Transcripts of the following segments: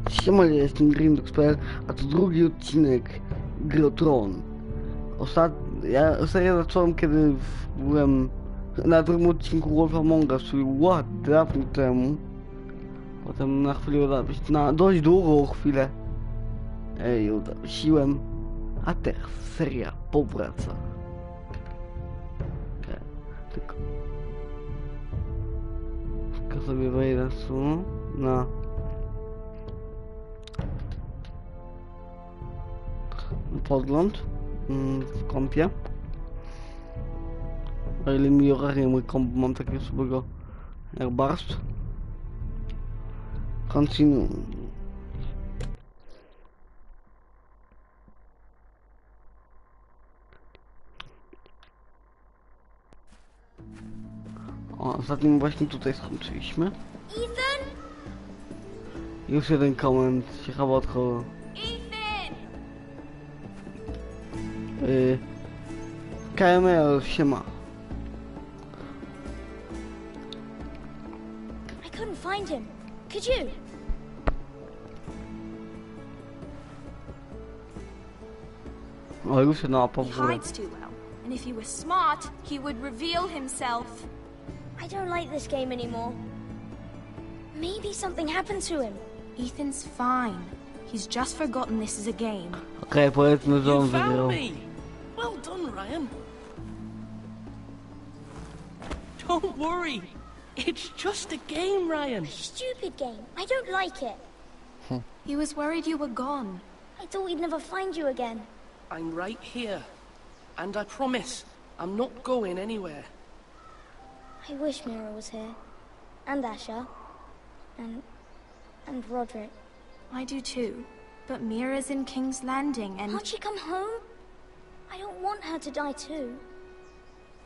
Siema, ja jestem Greenbox.pl, a to drugi odcinek gry o tron. Ja serię zacząłem, kiedy byłem na drugim odcinku Wolf Among Us, czyli dawno temu. Potem na chwilę na dość długą chwilę udawsiłem, a teraz seria powraca. Tylko sobie wejdę tu na podgląd w kompie. O ile mi ogarnie mój komp, mam takiego sobie jak barszcz. Continue. O, ostatnim właśnie tutaj skończyliśmy. Ethan? Już jeden koment, ciekawe od kogo. KML, siema. I couldn't find him. Could you? O, już jedna łapa w He górę. hides too well, and if he were smart, he would reveal himself. I don't like this game anymore. Maybe something happened to him. Ethan's fine. He's just forgotten this is a game. Okej, powiedzmy, że on You wygrał. found me. Well done, Ryan. Don't worry. It's just a game, Ryan. Stupid game. I don't like it. He was worried you were gone. I thought we'd never find you again. I'm right here. And I promise, I'm not going anywhere. I wish Mira was here. And Asher. And Roderick. I do too. But Mira's in King's Landing and... Can't she come home? I don't want her to die too.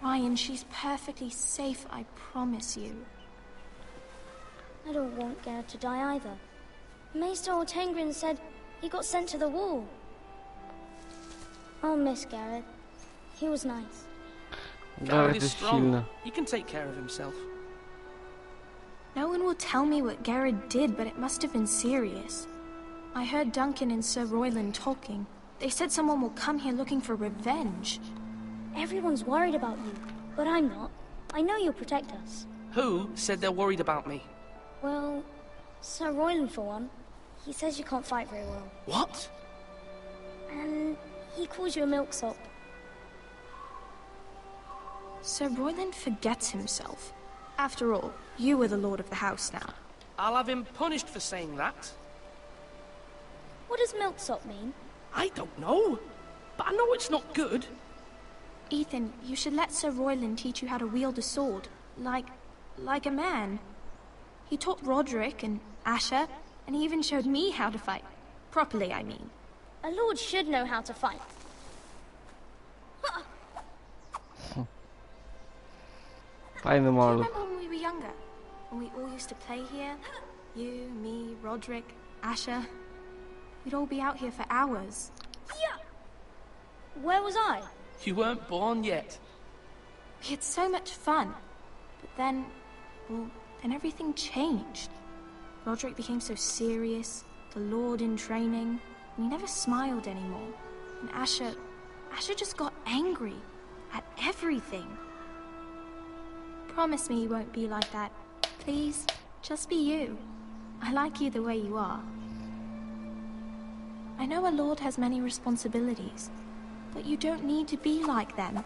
Ryan, she's perfectly safe, I promise you. I don't want Garrett to die either. Maester Ortengrin said he got sent to the wall. I'll miss Garrett. He was nice. Gareth is jest strong. silny. He can take care of himself. No one will tell me what Garrett did, but it must have been serious. I heard Duncan and Sir Royland talking. They said someone will come here looking for revenge. Everyone's worried about you, but I'm not. I know you'll protect us. Who said they're worried about me? Well, Sir Royland for one. He says you can't fight very well. What? And he calls you a milksop. Sir Royland forgets himself. After all, you are the lord of the house now. I'll have him punished for saying that. What does milksop mean? I don't know. But I know it's not good. Ethan, you should let Sir Royland teach you how to wield a sword. Like a man. He taught Roderick and Asher, and he even showed me how to fight. Properly, I mean. A lord should know how to fight. Fajny maluch. Remember when we were younger? When we all used to play here? You, me, Roderick, Asher. We'd all be out here for hours. Yeah. Where was I? You weren't born yet. We had so much fun. But then, well, then everything changed. Roderick became so serious, the Lord in training, and he never smiled anymore. And Asher just got angry at everything. Promise me you won't be like that. Please, just be you. I like you the way you are. I know a lord has many responsibilities, but you don't need to be like them.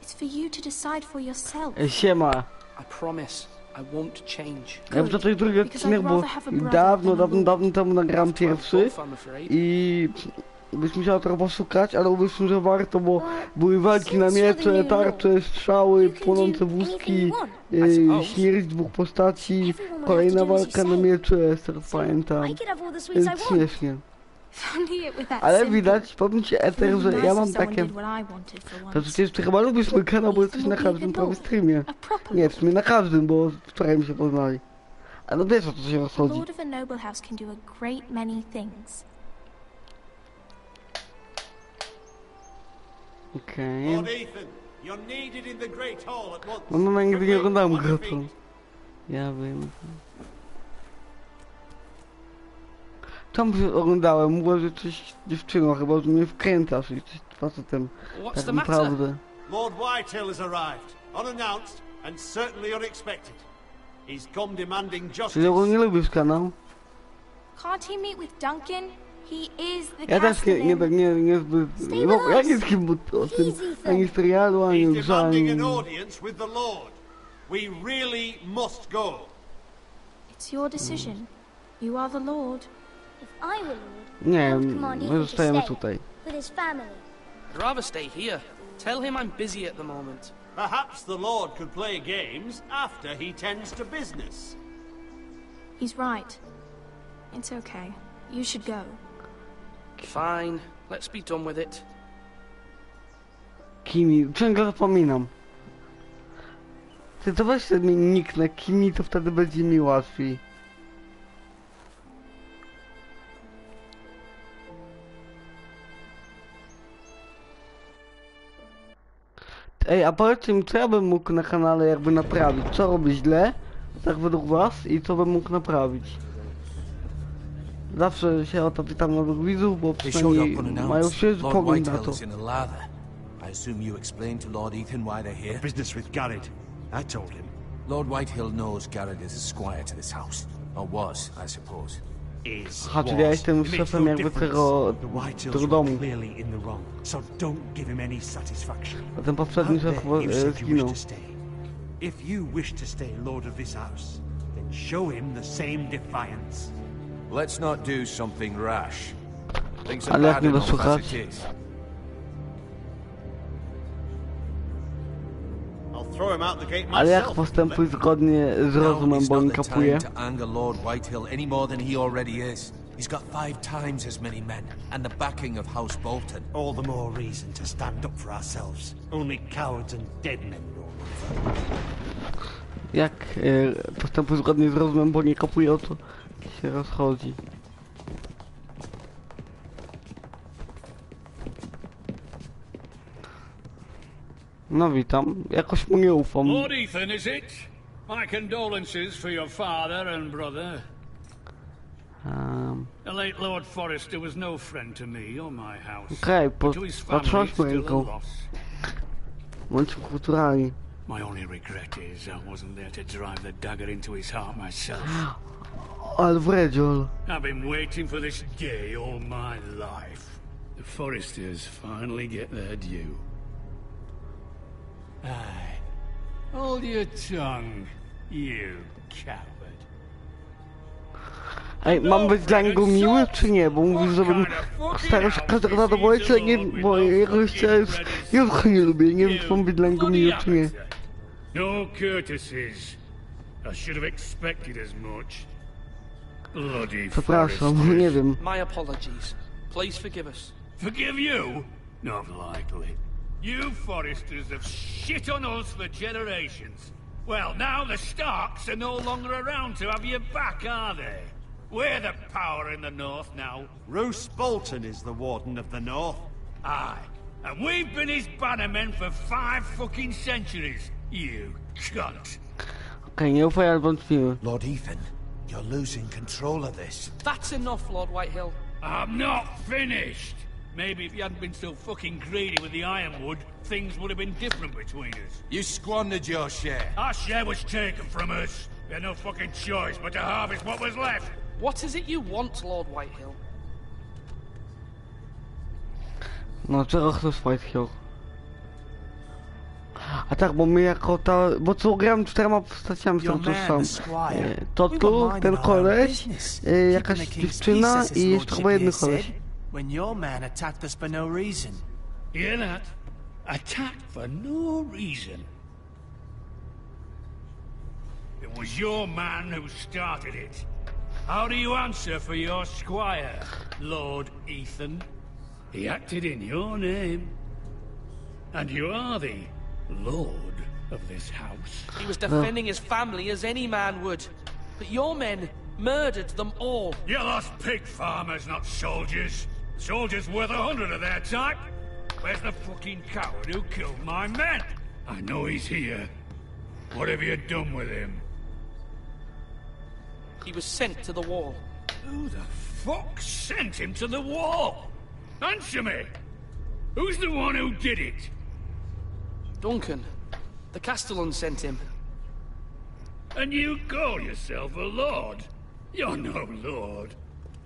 It's for you to decide for yourself. Siema. I promise, I won't change. Ja to jest drugi odcinek, bo dawno temu nagrałem pierwszy i byś musiał trochę poszukać, ale uwierzmy, że warto, bo były walki na miecze, tarcze, strzały, płonące wózki, śmierć dwóch postaci, kolejna walka na miecze, z tego pamiętam, jest śmiesznie. Ale widać, powiem ci Eter, że ja mam takie... To przecież ty chyba lubisz mój kanał, bo jesteś na każdym prawie streamie. Nie, w sumie na każdym, bo wczoraj mi się poznali. A no wiesz, o co się rozchodzi. Okej. No nigdy nie oglądałem go to. Ja wiem. Tam oglądałem, mówię, że coś dziewczyną, chyba, że mnie wkręcasz i coś facetem. What's Tak the matter? naprawdę. Lord Whitehill has arrived, unannounced and certainly unexpected. He's come demanding Czyli justice. ogólnie lubisz kanał? Can't he meet with Duncan? He is the Ja też castellan. niezbyt... No, jak jest kim o tym, ani serialu, ani He's grze, ani... demanding an audience with the Lord. We really must go. It's your decision. You are the Lord. If I were Lord, Nie, I would command my Ethan to zostajemy stay tutaj. with his family. I'd rather stay here. Tell him I'm busy at the moment. Perhaps the Lord could play games after he tends to business. He's right. It's okay. You should go. Fine. Let's be done with it. Kimi, ciągle zapominam. Ty to weź sobie nick na Kimi, to wtedy będzie mi łatwiej. Ej, a powiedzcie mi, co ja bym mógł na kanale jakby naprawić? Co robię źle, tak według was, i co bym mógł naprawić? Zawsze się o to pytam nowych widzów, bo przynajmniej mają świeży pogląd na to. I assume you explained to Lord Ethan why they're here? Business with Garrett. I told him. Lord Whitehill knows Garrett is a squire to this house. Or was, I suppose. Aha, czyli ja jestem szefem jakby tego domu. Clearly in the wrong, so don't give him any satisfaction. A ten poprzedni szef zginął. If you wish to stay lord of this house, then show him the same defiance. Let's not do something rash. Things are Ale jak bad mnie enough as dosłuchać? it is. I'll throw him out the gate Ale jak myself. postępuj zgodnie z Now rozumem, is bo not nie the kapuje? time to anger Lord Whitehill any more than he already is. He's got 5 times as many men, and the backing of House Bolton. All the more reason to stand up for ourselves. Only cowards and dead men roll over. Jak postępuj zgodnie z rozumem, bo nie kapuje, o to się rozchodzi. No witam, jakoś mu nie ufam. Lord Ethan, is it? My condolences for your father and brother. The late Lord Forrester was no friend to me or my house. Okej, But to his family, patrząc still a ręką. loss. Bądźmy kulturalni. My only regret is I wasn't there to drive the dagger into his heart myself. Ale wredziol. I've been waiting for this day all my life. The Forresters finally get their due. Aye. Hold your tongue, you coward. Ej, mam być dla niego miły, czy nie? Bo mówisz, żebym starał się każdego zadowolić, ale nie, bo jego jeszcze jest... Ja go nie lubię, nie wiem, czy mam być dla niego miły, czy nie. No courtesies. I should have expected as much. Bloody Przepraszam, Forresters. nie wiem. My apologies. Please forgive us. Forgive you? Not likely. You Forresters have shit on us for generations. Well, now the Starks are no longer around to have your back, are they? We're the power in the north now. Roose Bolton is the warden of the north. Aye. And we've been his bannermen for 5 fucking centuries. You cunt. Okej, nie ufaj, ale bądź miły. Lord Ethan, you're losing control of this. That's enough, Lord Whitehill. I'm not finished. Maybe if you hadn't been so fucking greedy with the ironwood, things would have been different between us. You squandered your share. Our share was taken from us. We had no fucking choice but to harvest what was left. What is it you want, Lord Whitehill? No, czego chcesz, Whitehill? A tak, bo my jako ta... Bo co, grałem 4 postaciami, z Your którą man, sam. the squire. To We tu, were minding ten our own koleś, business, jakaś keeping the king's dziewczyna peace, as his i jeszcze lordship chyba jeden here koleś. said, when your man attacked us for no reason. Hear that? Attacked for no reason. It was your man who started it. How do you answer for your squire, Lord Ethan? He acted in your name. And you are the lord of this house. He was defending his family as any man would. But your men murdered them all. You lost pig farmers, not soldiers. Soldiers worth 100 of their type. Where's the fucking coward who killed my men? I know he's here. What have you done with him? He was sent to the wall. Who the fuck sent him to the wall? Answer me! Who's the one who did it? Duncan. The Castellan sent him. And you call yourself a lord? You're no lord.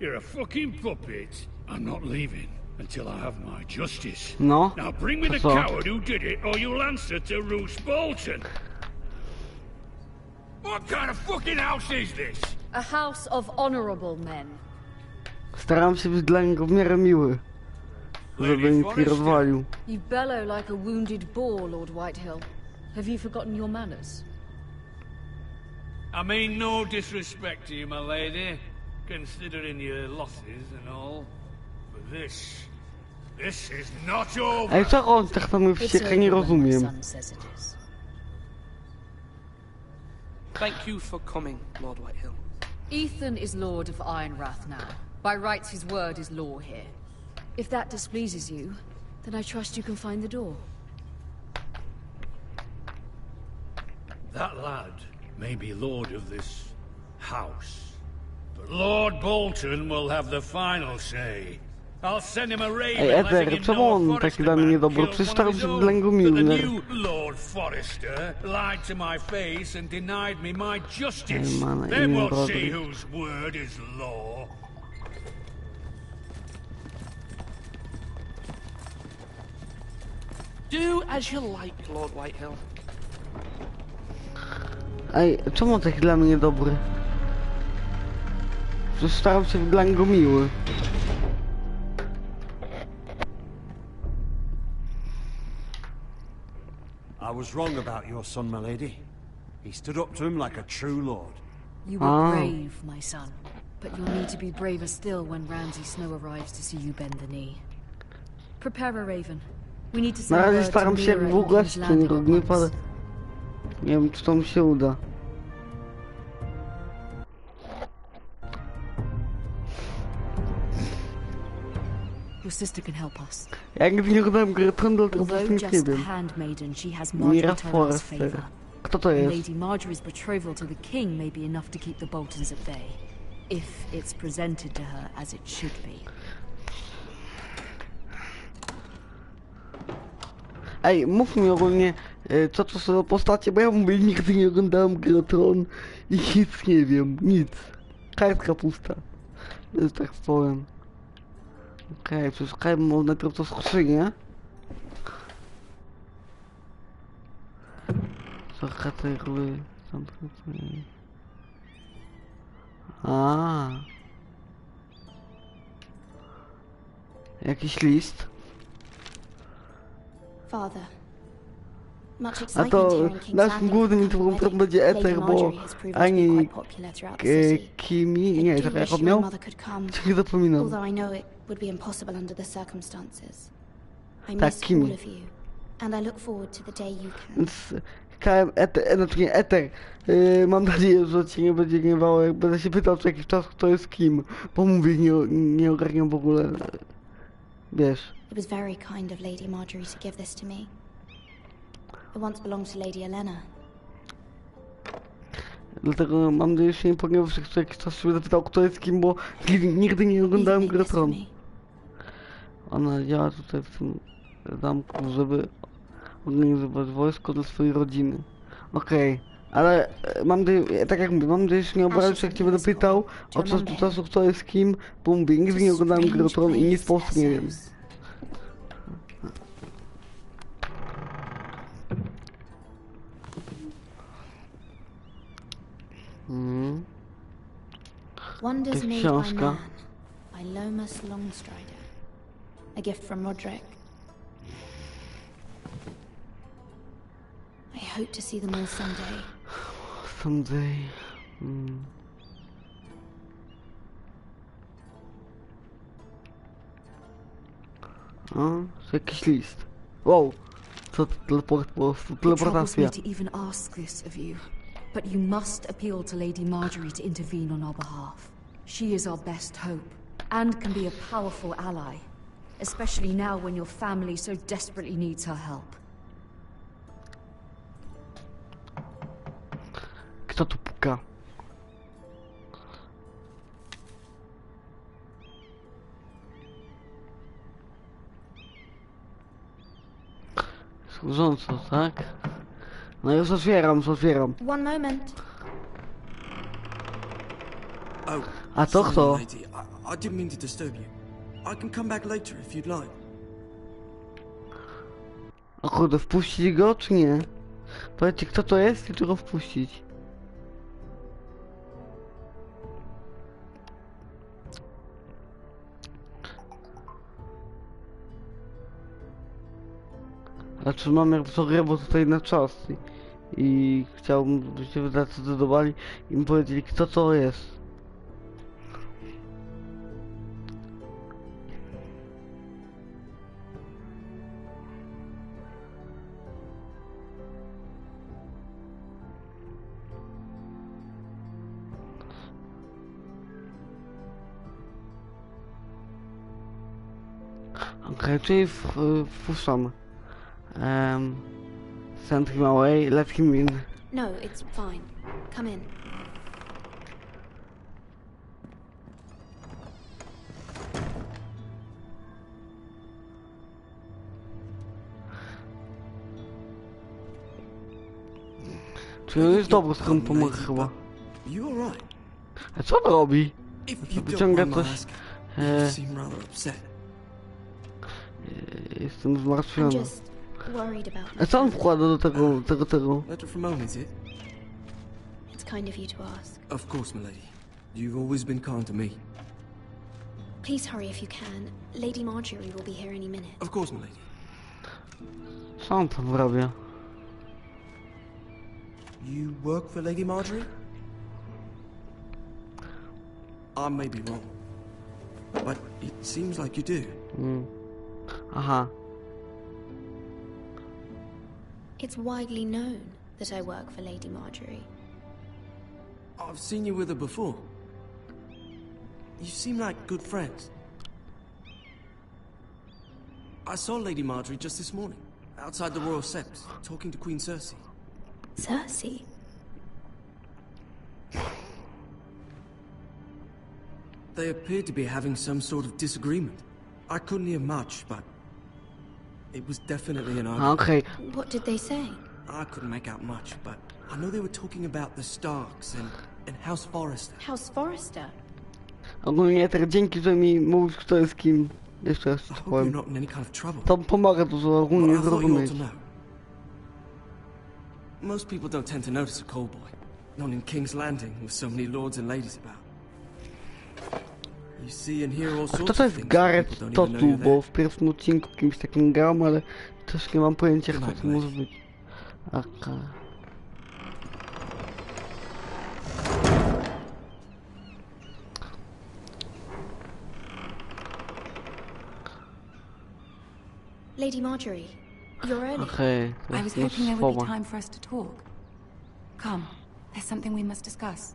You're a fucking puppet. I'm not leaving until I have my justice. No. Now bring me the coward who did it, or you'll answer to Roose Bolton. What kind of fucking house is this? A house of honorable men. Staram się być dla niego w miarę miły, żeby nikt nie rozwalił. You bellow like a wounded boar, Lord Whitehill. Have you forgotten your manners? I mean no disrespect to you, my lady, considering your losses and all. But this is not over. Ej, co on tak tam wścieka, nie rozumiem. Thank you for coming, Lord Whitehill. Ethan is Lord of Ironrath now. By rights, his word is law here. If that displeases you, then I trust you can find the door. That lad may be lord of this house, but Lord Bolton will have the final say. I'll send him a raven. Ej, Eter, czemu on taki dla mnie niedobry? Przecież staram się być dla niego miły. The new Lord Forrester lied to my face and denied me my justice. Then we'll see whose word is law. Do as you like, Lord Whitehill. Ej, czemu on taki dla mnie niedobry? Przecież staram się być dla niego miły. I was wrong about your son, my lady. He stood up to him like a true lord. You were brave, my son. But you'll need to be braver still when Ramsay Snow arrives to see you bend the knee. Prepare a raven. We need to Na send razie word to staram się Mira jak in długo, King's czy Landing nie at pada. once. Nie wiem, czy to mi się uda. Your sister can help us. Ja nigdy nie oglądałem gry Tron, dlatego po prostu Although nic nie just a wiem. handmaiden, she has Mira Marjorie Tyrell's Forrester. favor. Kto to jest? Lady Marjorie's betrothal to the king may be enough to keep the Boltons at bay, if it's presented to her as it should be. Ej, mów mi ogólnie, co to są za postacie, bo ja mówię, nigdy nie oglądałem gry o Tron i nic nie wiem, nic. Kartka pusta, że tak powiem. Okej, przeszukajmy najpierw to skrzynię. Bohaterowie, jakiś list. Father, much A excitement to here in King's naszym Landing głównym for the youtuberem wedding. będzie Lady Eter, bo Marjorie has proven to be ani quite popular throughout the city. Kimi, I nie, do tak jak wish on your miał? mother could come, Cię zapominam. although I know it would be impossible under the circumstances. I Tak, miss Kimi. all of you, and I look forward to the day you can. Więc KM Eter, znaczy nie Eter, mam nadzieję, że cię nie będzie gniewało, jak będę się pytał co jakiś czas, kto jest kim, bo mówię, nie ogarniam w ogóle, wiesz. It was very kind of Lady Marjorie to give this to me. It once belonged to Lady Elena. Dlatego mam nadzieję, że się nie pogniewasz, że co jakiś czas się będę pytał, kto jest kim, bo nigdy nie oglądałem gry Tron. Ona działa tutaj w tym zamku, żeby organizować wojsko dla swojej rodziny. Okej, ale mam nadzieję, tak jak mówię, mam nadzieję, że nie obrazisz, jak cię będę pytał od czasu do czasu, kto jest kim, bo mówię, nigdy nie oglądałem gry Tron i nic po prostu nie wiem. Wonders made by Książka. man by Lomas Longstrider. A gift from Roderick. I hope to see them all someday. Someday. O, jakiś list. Wow. Co to teleport po prostu? It troubles me Teleportacja. to even ask this of you, but you must appeal to Lady Marjorie to intervene on our behalf. She is our best hope, and can be a powerful ally, especially now when your family so desperately needs her help. Kto tu puka? Służąco, tak? No już otwieram. One moment. Oh, A to sorry, kto? lady. I didn't mean to disturb you. I can come back later if you'd like. O kurde, wpuścić go czy nie? Powiedzcie, kto to jest i czy go wpuścić? Znaczy mam jak to grę, bo tutaj na czas i chciałbym, żebyście zdecydowali i mi powiedzieli, kto to jest. Okej, czyli wpuszczamy. Send him away, let him in. No, it's fine. Come in. Czy on jest dobry, z którym pomogę chyba. You alright? A co on robi? If you don't Wyciąga mind my coś. asking, you seem rather upset. Jestem I'm zmartwiony. just worried about A my co on family. wkłada do tego? Letter from home, is it? It's kind of you to ask. Of course, my lady. You've always been kind to me. Please hurry if you can. Lady Marjorie will be here any minute. Of course, my lady. Co on tam robi? You work for Lady Marjorie? I may be wrong, but it seems like you do. Aha. It's widely known that I work for Lady Marjorie. I've seen you with her before. You seem like good friends. I saw Lady Marjorie just this morning, outside the Royal Sept, talking to Queen Cersei. Cersei? They appeared to be having some sort of disagreement. I couldn't hear much, but it was definitely an argument. Okej. What did they say? I couldn't make out much, but I know they were talking about the Starks and House Forrester. House Forrester? Ogólnie też dzięki, że mi mówisz, kto jest kim. Jeszcze raz I ci hope you're powiem. not in any kind of trouble. To pomaga dużo But ogólnie I thought you ought zrozumieć. to know. Most people don't tend to notice a callboy. Not in King's Landing with so many lords and ladies about. You see and hear all Kto sorts to of jest things. Gareth People don't even know Totu, you're bo there. w pierwszym odcinku kimś takim grałem, ale też nie mam pojęcia, kto to może być. Okej. Lady Marjorie, you're early. Okej, to I was jest hoping there would be słowa. time for us to talk. Come, there's something we must discuss.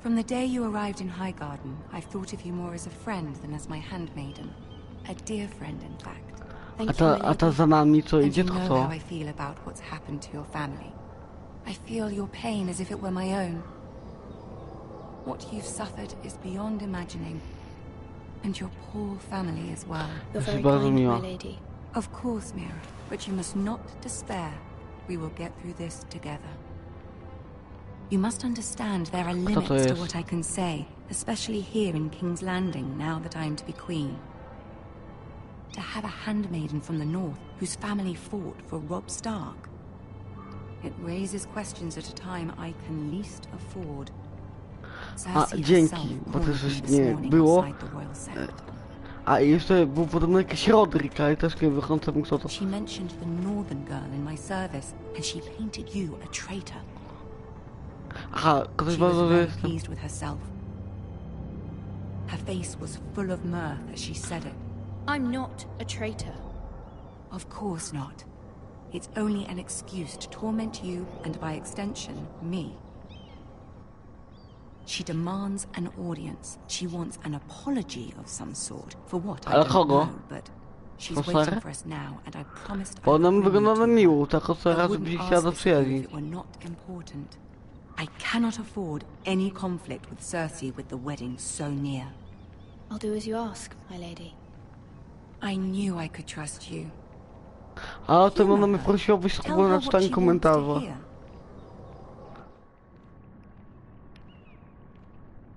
From the day you arrived in Highgarden, I've thought of you more as a friend than as my handmaiden. A dear friend, in fact. Thank you, my A ta lady. za nami co And idzie, you to know kto? how I feel about what's happened to your family. I feel your pain as if it were my own. What you've suffered is beyond imagining. And your poor family as well. You're very bardzo kind, miła. my lady. Of course, Mira, but you must not despair. We will get through this together. You must understand there are limits to jest? what I can say, especially here in King's Landing, now that I am to be queen. To have a handmaiden from the north whose family fought for Robb Stark. It raises questions at a time I can least afford. Cersei dzięki, herself bo called też me coś this nie morning było. outside the Royal Sept. A i jeszcze był podobno jakiś Rodrik, ale też nie wychodzący kto to. She mentioned the northern girl in my service, and she painted you a traitor. Aha, ktoś She was bardzo very jest. pleased with herself. Her face was full of mirth as she said it. I'm not a traitor. Of course not. It's only an excuse to torment you, and by extension, me. She demands an audience. She wants an apology of some sort. For what, I Ale don't kogo? know, but she's For waiting Sarah? for us now, and I promised Bo I'd ona mi bring you wygląda to na her. miłą, tak od I teraz wouldn't by się ask chciała this of you zaprzyjaźnić. if it were not important. I cannot afford any conflict with Cersei with the wedding so near. I'll do as you ask, my lady. I knew I could trust you. A o tym ona mnie prosiła, byś spróbował na czytanie komentarza.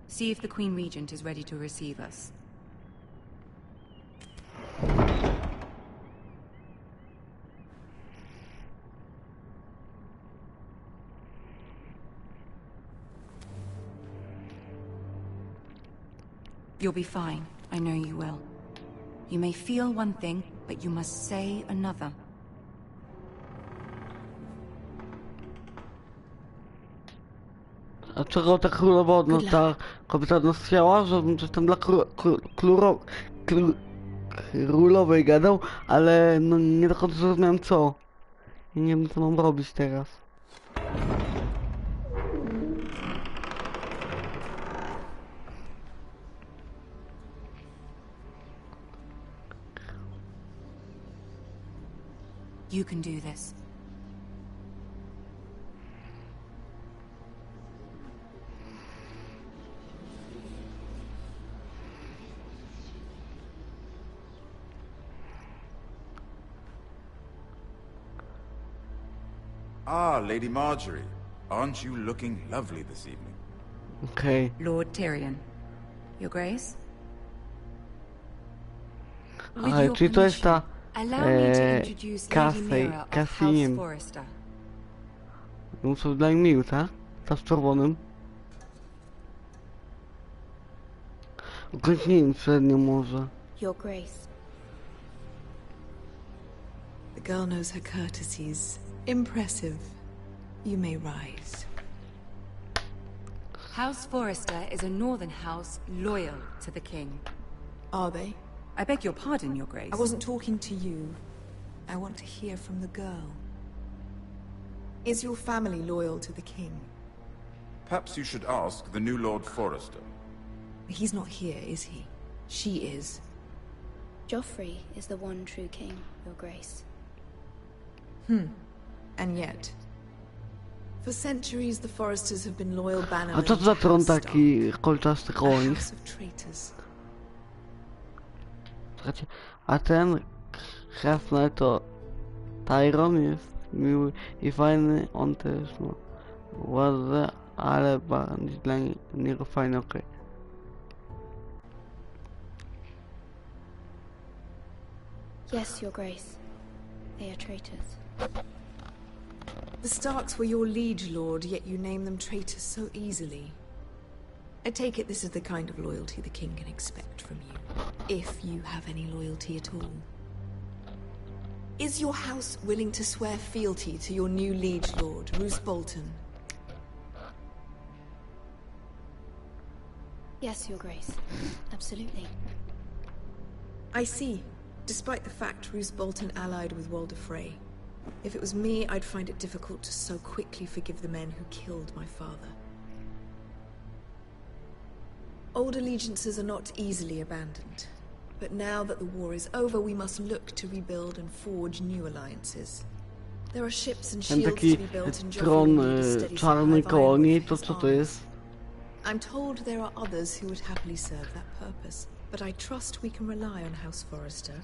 See if the Queen Regent is ready to receive us. You'll be fine. I know you will. You may feel one thing, but you must say another. A czego ta królowa od nas, ta kobieta od nas chciała? Żebym coś tam dla królowej gadał, ale no nie do końca zrozumiałem co. I nie wiem co mam robić teraz. You can do this. Ah, Lady Marjorie. Aren't you looking lovely this evening? Okay. Lord Tyrion. Your Grace? Ale czyli to jest ta Allow me to introduce Lady Mira of House Forrester. Muszę dla mił, tak? Ta z czerwonym. Ukończyłem przednio może. Your Grace. The girl knows her courtesies. Impressive. You may rise. House Forrester is a northern house loyal to the king. Are they? I beg your pardon, Your Grace. I wasn't talking to you. I want to hear from the girl. Is your family loyal to the king? Perhaps you should ask the new Lord Forrester. He's not here, is he? She is. Joffrey is the one true king, Your Grace. And yet, for centuries the Forresters have been loyal bannermen. A co to za tron taki kolczasty koło nich? Słuchajcie, a ten Hefner to Tyron jest miły i fajny, on też ma władzę, ale bardziej dla niego fajny, okej. Yes, Your Grace. They are traitors. The Starks were your liege lord, yet you name them traitors so easily. I take it this is the kind of loyalty the king can expect from you, if you have any loyalty at all. Is your house willing to swear fealty to your new liege lord, Roose Bolton? Yes, Your Grace. Absolutely. I see. Despite the fact Roose Bolton allied with Walder Frey. If it was me, I'd find it difficult to so quickly forgive the men who killed my father. Old allegiances are not easily abandoned. But now that the war is over, we must look to rebuild and forge new alliances. There are ships and shields to be built in tron czarny koło niej, to co to jest? I'm told there are others who would happily serve that purpose, but I trust we can rely on House Forrester.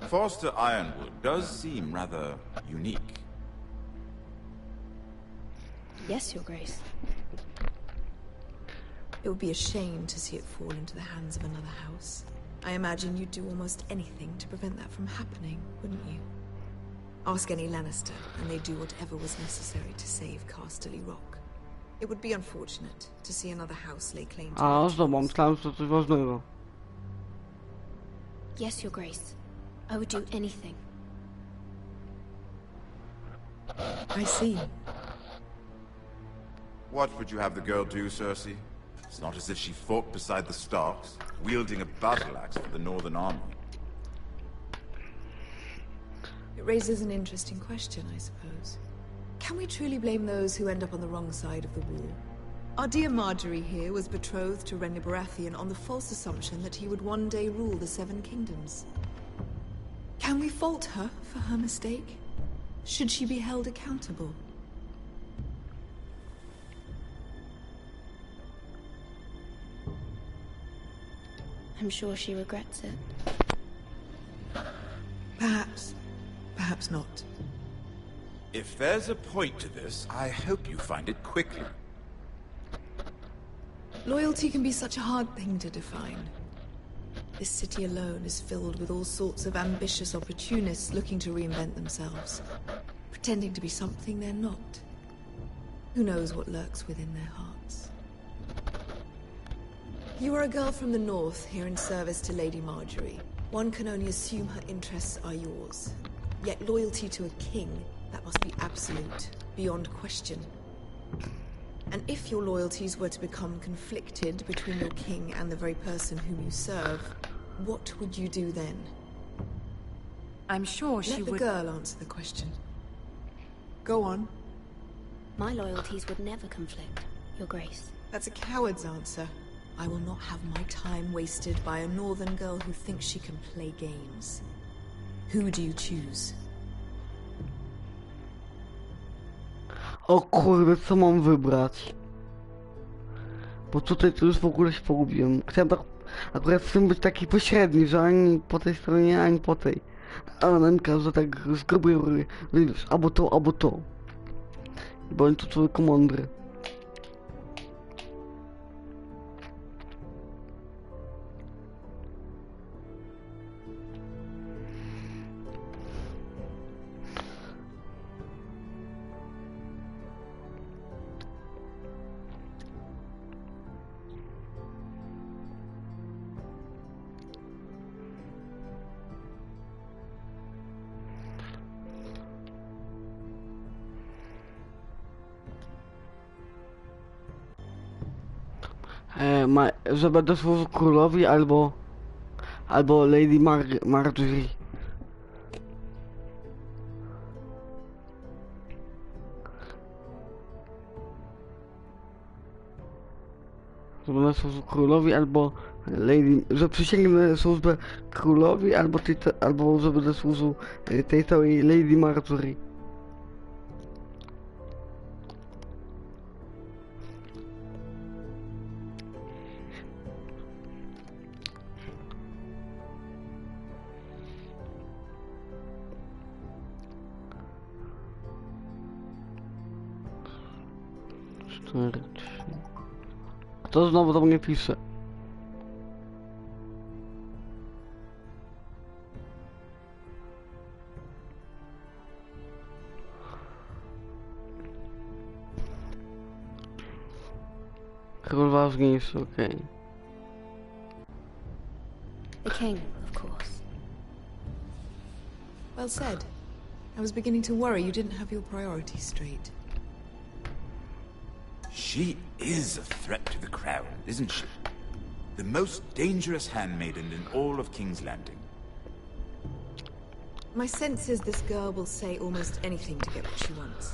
Forrester Ironwood does seem rather unique. Yes, Your Grace. It would be a shame to see it fall into the hands of another house. I imagine you'd do almost anything to prevent that from happening, wouldn't you? Ask any Lannister, and they'd do whatever was necessary to save Casterly Rock. It would be unfortunate to see another house lay claim to A, zobacz, myślałem, że to coś ważnego. Yes, Your Grace. I would do anything. I see. What would you have the girl do, Cersei? It's not as if she fought beside the Starks, wielding a battle axe for the Northern Army. It raises an interesting question, I suppose. Can we truly blame those who end up on the wrong side of the war? Our dear Marjorie here was betrothed to Renly Baratheon on the false assumption that he would one day rule the Seven Kingdoms. Can we fault her for her mistake? Should she be held accountable? I'm sure she regrets it. Perhaps. Perhaps not. If there's a point to this, I hope you find it quickly. Loyalty can be such a hard thing to define. This city alone is filled with all sorts of ambitious opportunists looking to reinvent themselves, pretending to be something they're not. Who knows what lurks within their hearts? You are a girl from the north, here in service to Lady Marjorie. One can only assume her interests are yours. Yet loyalty to a king, that must be absolute, beyond question. And if your loyalties were to become conflicted between your king and the very person whom you serve, what would you do then? I'm sure she would... Let the girl answer the question. Go on. My loyalties would never conflict, Your Grace. That's a coward's answer. I will not have my time wasted by a northern girl who thinks she can play games. Who do you choose? O kurde, co mam wybrać? Bo tutaj to już w ogóle się pogubiłem. Chciałem tak akurat z tym być taki pośredni, że ani po tej stronie, ani po tej. Ale Nemka, że tak z grubej rury, wiesz, albo to, albo to. Bo on tu człowiek mądry. Że będę służył królowi albo Lady Marjorie. Że będę służył królowi albo Lady... Że przysięgnę służbę królowi albo że będę służył tej całej Lady Marjorie. Kto znowu do mnie pisze? Król ważniejszy, okej. The king, of course. Well said. I was beginning to worry you didn't have your priorities straight. She is a threat to the crown, isn't she? The most dangerous handmaiden in all of King's Landing. My sense is this girl will say almost anything to get what she wants.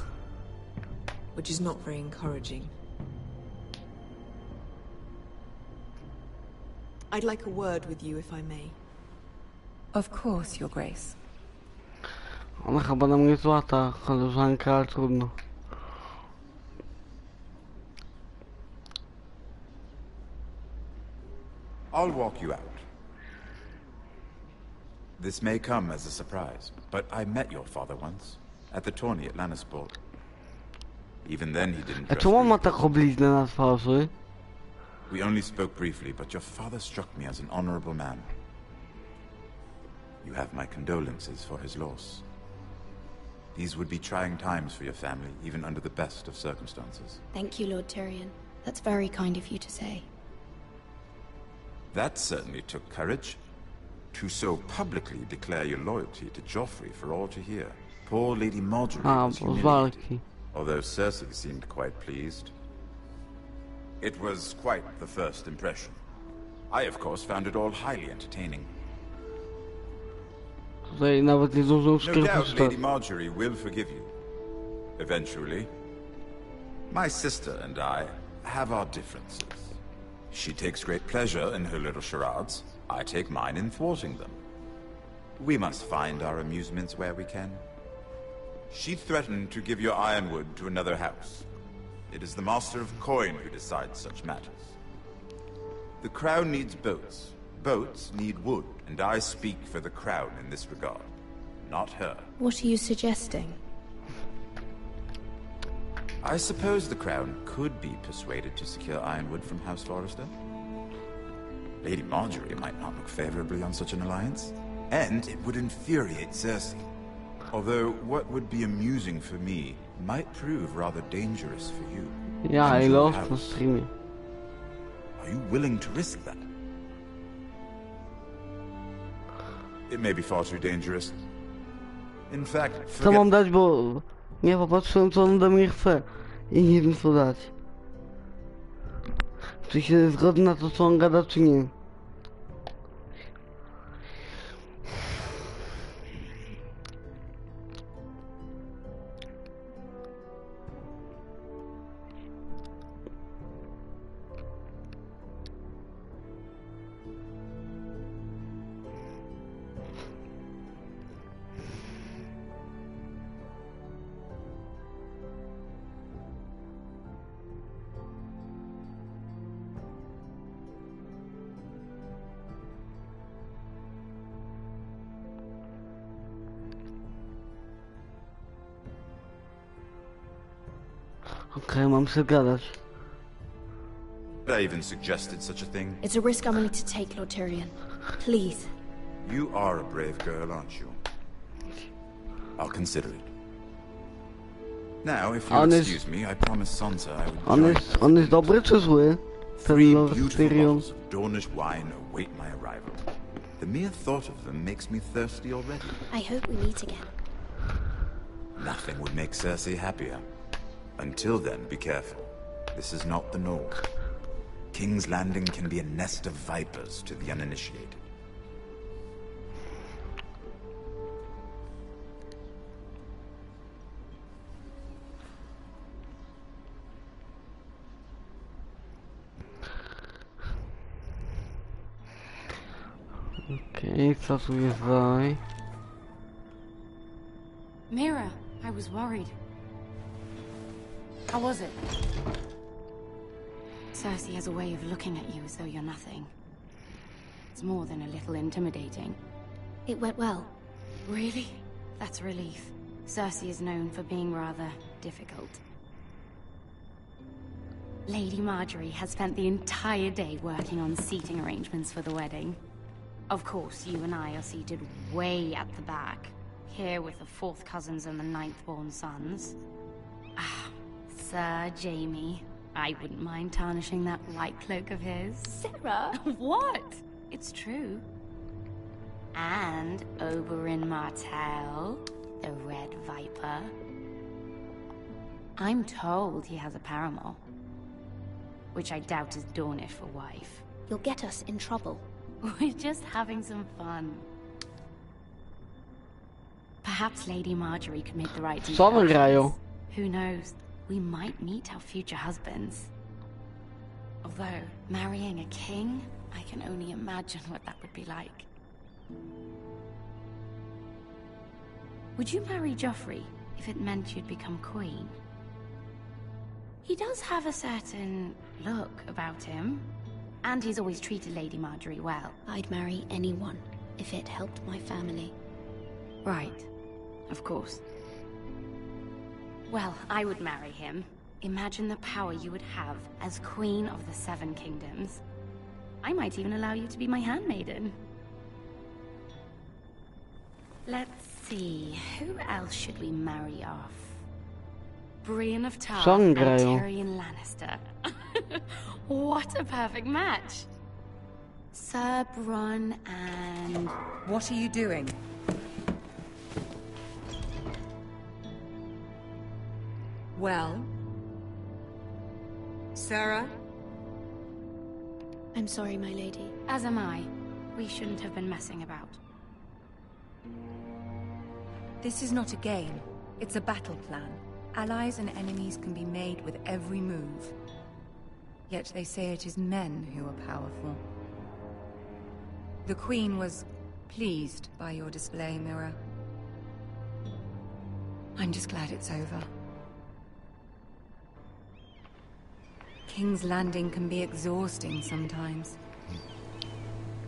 Which is not very encouraging. I'd like a word with you, if I may. Of course, Your Grace. Ona chyba na mnie zła, ta koleżanka, ale trudno. I'll walk you out. This may come as a surprise, but I met your father once, at the tourney at Lannisport. Even then he didn't trust Czemu me. ma taką bliznę na twarzy? We only spoke briefly, but your father struck me as an honorable man. You have my condolences for his loss. These would be trying times for your family, even under the best of circumstances. Thank you, Lord Tyrion. That's very kind of you to say. That certainly took courage. To so publicly declare your loyalty to Joffrey for all to hear. Poor Lady Marjorie was humiliated, although Cersei seemed quite pleased. It was quite the first impression. I, of course, found it all highly entertaining. Tutaj nawet nie zdążył No doubt Lady Marjorie will forgive you. Eventually. My sister and I have our differences. She takes great pleasure in her little charades. I take mine in thwarting them. We must find our amusements where we can. She threatened to give your ironwood to another house. It is the Master of Coin who decides such matters. The Crown needs boats, boats need wood, and I speak for the crown in this regard, not her. What are you suggesting? I suppose the crown could be persuaded to secure ironwood from House Forrester. Lady Marjorie might not look favorably on such an alliance, and it would infuriate Cersei. Although what would be amusing for me might prove rather dangerous for you. Ja, And I your lost na house. streamie. Are you willing to risk that? It may be far too dangerous. In fact, Co mam dać, bo nie popatrzyłem, co on ode mnie chce i nie wiem, co dać. Czy się zgodzi na to, co on gada, czy nie. Okej, mam się gadać. I even suggested such a thing. It's a risk I'm willing to take, Lord Tyrion. Please. You are a brave girl, aren't you? I'll consider it. Now, if you'll excuse me, I promised Sansa I would join her. On jest dobry czy zły? Ten Lord Beautiful Tyrion. bottles of Dornish wine await my arrival. The mere thought of them makes me thirsty already. I hope we meet again. Nothing would make Cersei happier. Until then, be careful. This is not the North. King's Landing can be a nest of vipers to the uninitiated. Okej, co tu jest dalej? Mira, I was worried. How was it? Cersei has a way of looking at you as though you're nothing. It's more than a little intimidating. It went well. Really? That's a relief. Cersei is known for being rather difficult. Lady Marjorie has spent the entire day working on seating arrangements for the wedding. Of course, you and I are seated way at the back, here with the 4th cousins and the 9th-born sons. Ah, Sir Jaime. I wouldn't mind tarnishing that white cloak of his. Sarah! What? It's true. And Oberyn Martell, the Red Viper. I'm told he has a paramour, which I doubt is Dornish for wife. You'll get us in trouble. We're just having some fun. Perhaps Lady Marjorie could make the right grają. Who knows? We might meet our future husbands. Although, marrying a king, I can only imagine what that would be like. Would you marry Joffrey if it meant you'd become queen? He does have a certain look about him, and he's always treated Lady Marjorie well. I'd marry anyone if it helped my family. Right. Of course. Well, I would marry him. Imagine the power you would have as Queen of the 7 Kingdoms. I might even allow you to be my handmaiden. Let's see, who else should we marry off? Brienne of Tarth and Tyrion Lannister. What a perfect match! Sir Bronn and... What are you doing? Well? Sarah? I'm sorry, my lady. As am I. We shouldn't have been messing about. This is not a game. It's a battle plan. Allies and enemies can be made with every move. Yet they say it is men who are powerful. The Queen was pleased by your display, Mira. I'm just glad it's over. King's Landing can be exhausting sometimes.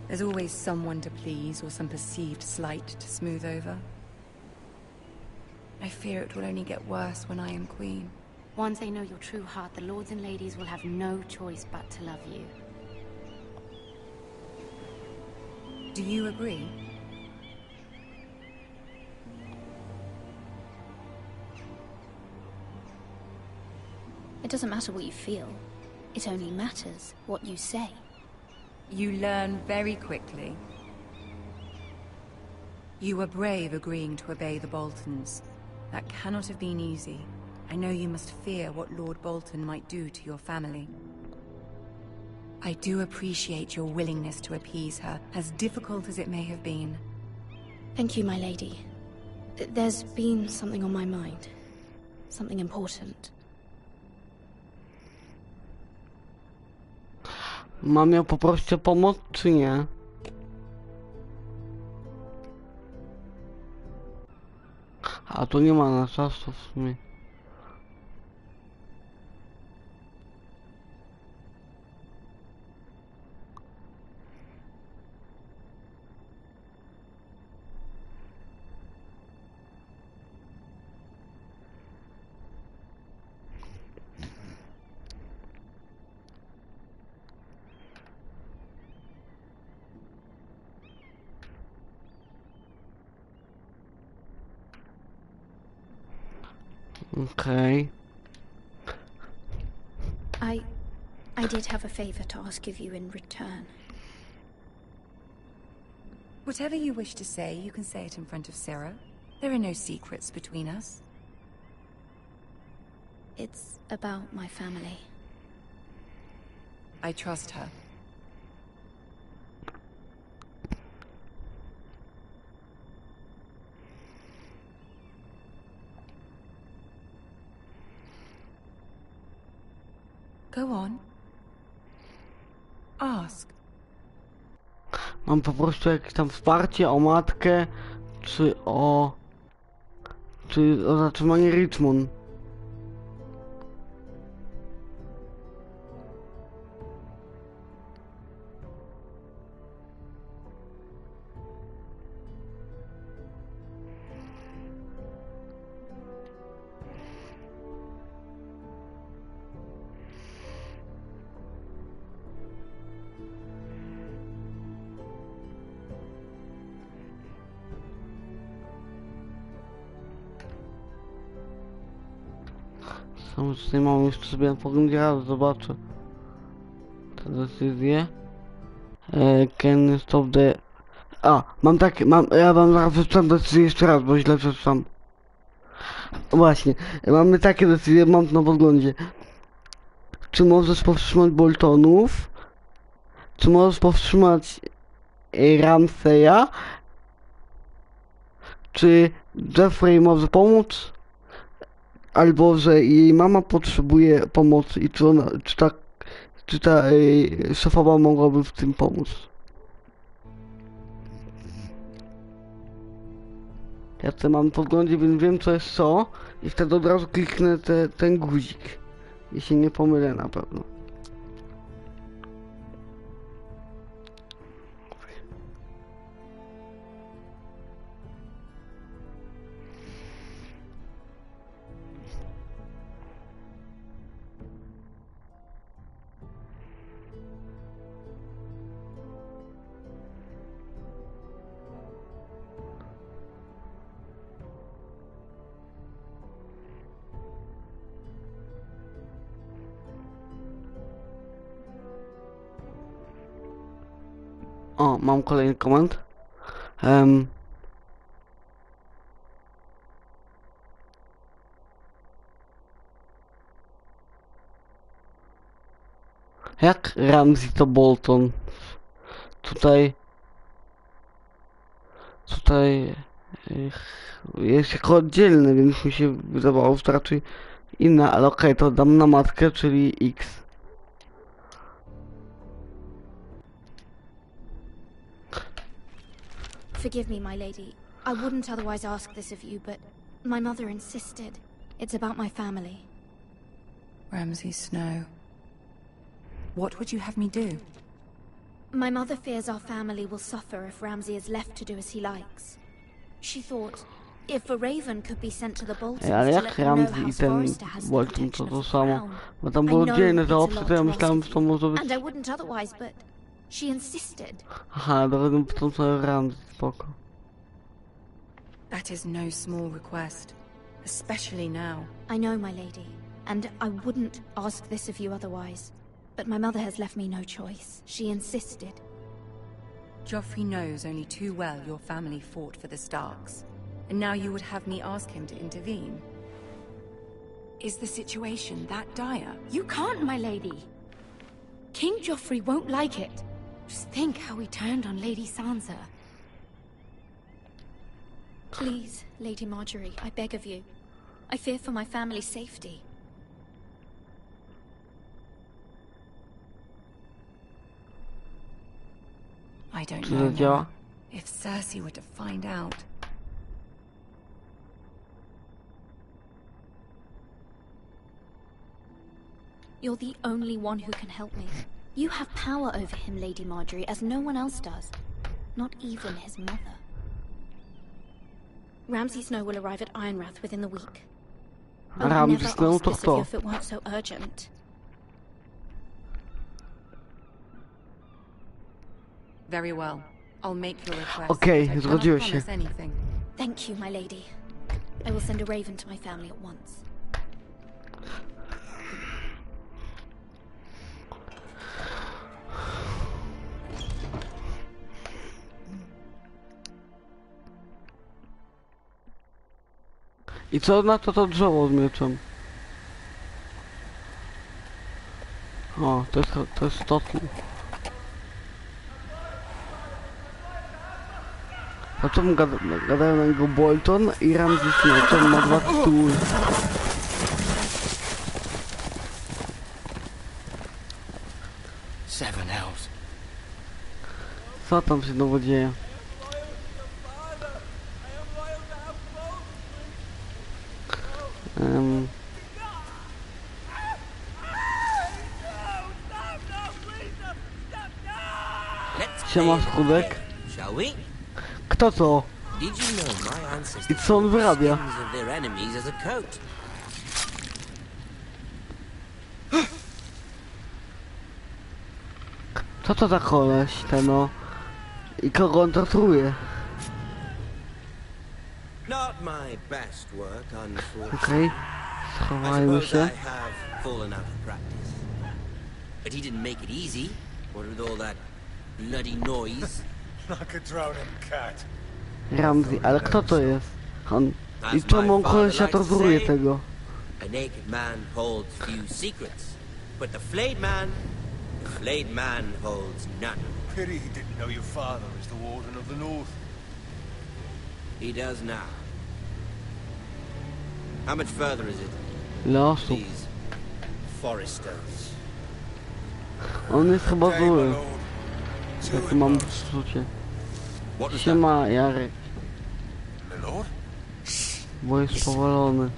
There's always someone to please or some perceived slight to smooth over. I fear it will only get worse when I am queen. Once they know your true heart, the lords and ladies will have no choice but to love you. Do you agree? It doesn't matter what you feel. It only matters what you say. You learn very quickly. You were brave agreeing to obey the Boltons. That cannot have been easy. I know you must fear what Lord Bolton might do to your family. I do appreciate your willingness to appease her, as difficult as it may have been. Thank you, my lady. There's been something on my mind. Something important. Mam ją poprosić o pomoc, czy nie? A tu nie ma na czasu w sumie. Okay. I did have a favor to ask of you in return. Whatever you wish to say, you can say it in front of Sarah. There are no secrets between us. It's about my family. I trust her. Go on. Ask. Mam po prostu jakieś tam wsparcie o matkę, czy o zatrzymanie Richmond. Sam tutaj mam jeszcze sobie pogląd raz, zobaczę te decyzje. Can stop the... ja wam zaraz przeczytam decyzję jeszcze raz, bo źle przeczytam. Właśnie, mamy takie decyzje, mam to na podglądzie. Czy możesz powstrzymać Boltonów? Czy możesz powstrzymać Ramseya? Czy Jeffrey może pomóc? Albo że jej mama potrzebuje pomocy i czy ta szefowa mogłaby w tym pomóc. Ja to mam w podglądzie, więc wiem co jest co i wtedy od razu kliknę ten guzik. Jeśli nie pomylę na pewno. O, mam kolejny koment. Jak Ramsey to Bolton? Tutaj jest jako oddzielny, więc mi się wydawało, że to raczej inna, ale okej, to dam na matkę, czyli X. Forgive me, my lady. I wouldn't otherwise ask this of you, but my mother insisted. It's about my family. Ramsay Snow. What would you have me do? My mother fears our family will suffer if Ramsay is left to do as he likes. She thought, if a raven could be sent to the Boltons Ale to jak let them know Ramsay i House ten Forrester has the Bolton protection to of the samo. crown. Bo tam I było know dzienne it's te a opcje, lot to ja to myślałem, ask że to może być... And I wouldn't otherwise, but she insisted. Aha, dowiedzą potrącone Ramsay, spoko. That is no small request, especially now. I know, my lady, and I wouldn't ask this of you otherwise. But my mother has left me no choice. She insisted. Joffrey knows only too well your family fought for the Starks, and now you would have me ask him to intervene. Is the situation that dire? You can't, my lady. King Joffrey won't like it. Just think how he turned on Lady Sansa. Please, Lady Marjorie, I beg of you. I fear for my family's safety. I don't know now. If Cersei were to find out. You're the only one who can help me. You have power over him, Lady Marjorie, as no one else does. Not even his mother. Ramsay Snow will arrive at Ironrath within the week. I would Ramsay never Snow ask to this of you kto? if it weren't so urgent. Very well. I'll make your request. Okej, but I zgodziłeś cannot się. promise anything. Thank you, my lady. I will send a raven to my family at once. I co na to drzewo z mieczem? O, to jest istotne. A czemu gadają na niego Bolton i Ramsay Snow? Czemu ma dwa tytuły? Seven elves. Co tam się znowu dzieje? Siema, Schudek. Shall we? Kto to? Did you know my I ancestors co on wyrabia? skins of their enemies as a coat? Co to za koleś, ten o? I kogo on torturuje? Not my best work, unfortunately. Okej, schowajmy I się. have fallen out of practice. But he didn't make it easy. What with all that bloody noise? Like a drowning cat. Ramsay, ale kto to jest? On... I czemu on kolesia torturuje tego? A naked man holds few secrets, but the flayed man holds none. Pity he didn't know your father is the Warden of the North. He does now. How much further is it? Ile osób? These foresters. On jest chyba zły. Jak mam przeczucie. Siema, Jarek. Bo jest powalony.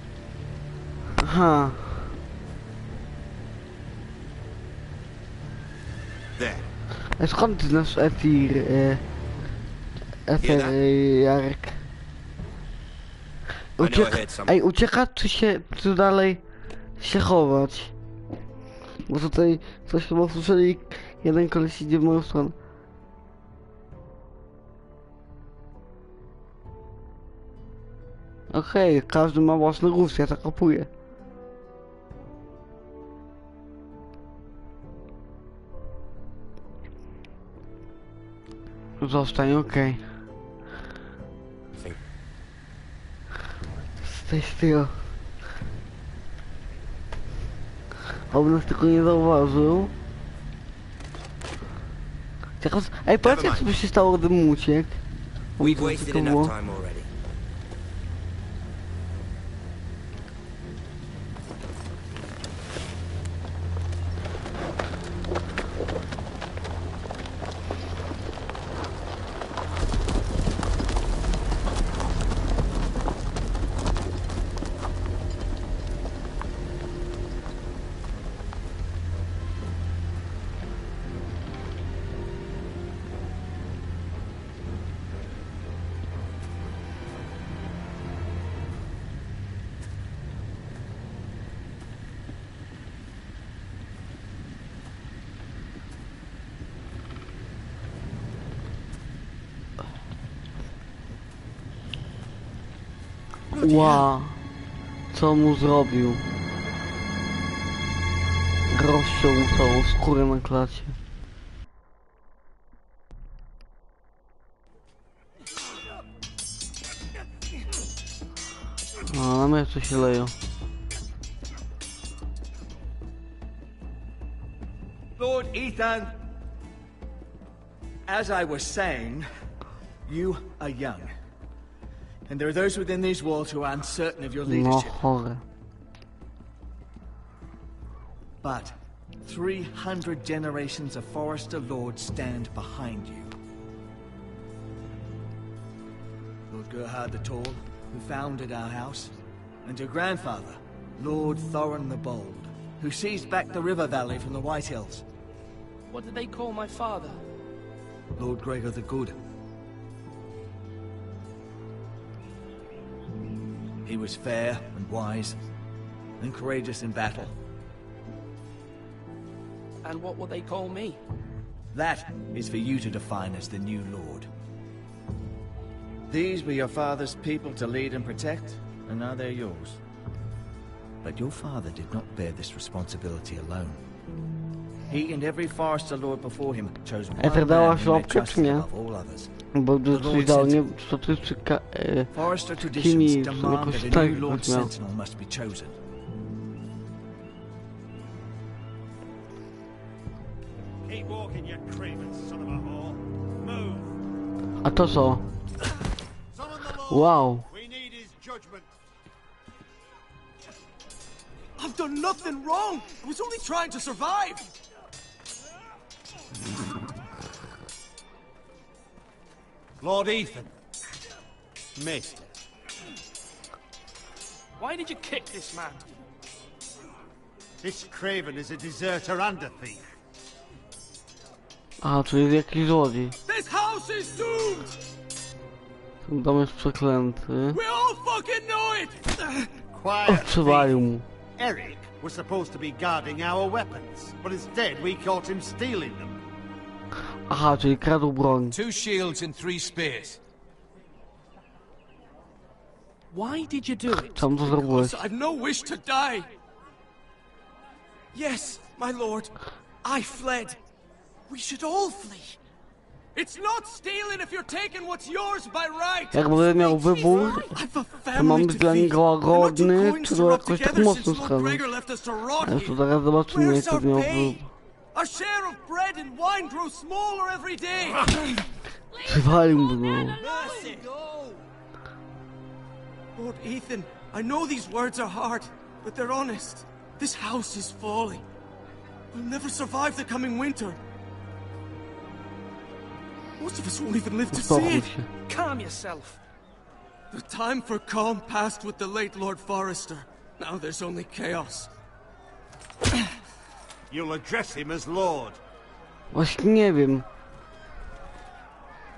Aha. A skąd ty znasz Jarek? Ej, uciekać czy dalej się chować? Bo tutaj coś chyba słyszeli, jeden koleś idzie w moją stronę. Okej, każdy ma własny gust, ja tak kopuję. Zostań, okej. Z tego. Oby nas tylko nie zauważył. Teraz... Ej, powiedz jak by się stało, gdybym uciekł. We've wasted enough time already. Ła! Co mu zrobił? Rozciął mu całą skórę na klacie. A na mnie coś się leją. Lord Ethan, as I was saying, you are young. And there are those within these walls who are uncertain of your No leadership. chore. But 300 generations of Forester Lords stand behind you. Lord Gerhard the Tall, who founded our house, and your grandfather, Lord Thorin the Bold, who seized back the river valley from the White Hills. What did they call my father? Lord Gregor the Good. He was fair and wise, and courageous in battle. And what will they call me? That is for you to define as the new Lord. These were your father's people to lead and protect, and now they're yours. But your father did not bear this responsibility alone. He and every Forester Lord before him chose one man whom they trusted above all others. Bo coś dał, nie, co to jest Forester traditions demand that a new Lord Sentinel must be chosen. Keep walking, you craven son of a whore. Move. A to co? Wow. We need his judgment. I've done nothing wrong! I was only trying to survive! Lord Ethan. Mister. Why did you kick this man? This craven is a deserter and a thief. A, tu jest jakiś złodziej. This house is doomed! Ten dom jest przeklęty. We all fucking know it! Quiet. Przywalił mu. Eric was supposed to be guarding our weapons, but instead we caught him stealing them. Aha, czyli kradł broń. 2 shields and 3 spears. Why did you do it? Czemu to zrobiłeś? I've no wish to die! Yes, my lord. I fled. We should all flee. It's not stealing if you're taking what's yours by right. Jakby miał wybór, to mam być dla niego łagodny, czy to jakoś tak mocno schadzą. Ale to zaraz zobaczymy, jak to miał wybór. Our share of bread and wine grows smaller every day. Przywalił go. Lord Ethan, I know these words are hard, but they're honest. This house is falling. We'll never survive the coming winter. Most of us won't even live to see it. Calm yourself. The time for calm passed with the late Lord Forester. Now there's only chaos. You'll address him as Lord. Właśnie nie wiem.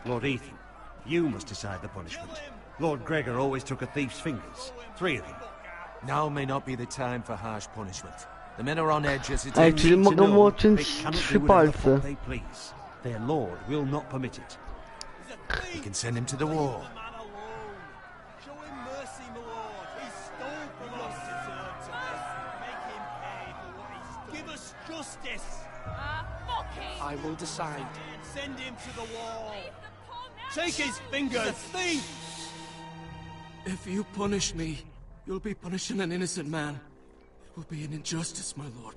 Lord Ethan, you must decide the punishment. Lord Gregor always took a thief's fingers. 3 of them. Now may not be the time for harsh punishment. The men are on edge as it's Ej, czyli mogą mu They odciąć cannot 3 do whatever the palce. fuck they please. Their lord will not permit it. We can send him to the wall. Show him mercy, my lord. He stole from us. Make him pay for what he stole. Give us justice. I will decide. Send him to the wall. Take his fingers, thief! If you punish me, you'll be punishing an innocent man. It will be an injustice, my lord.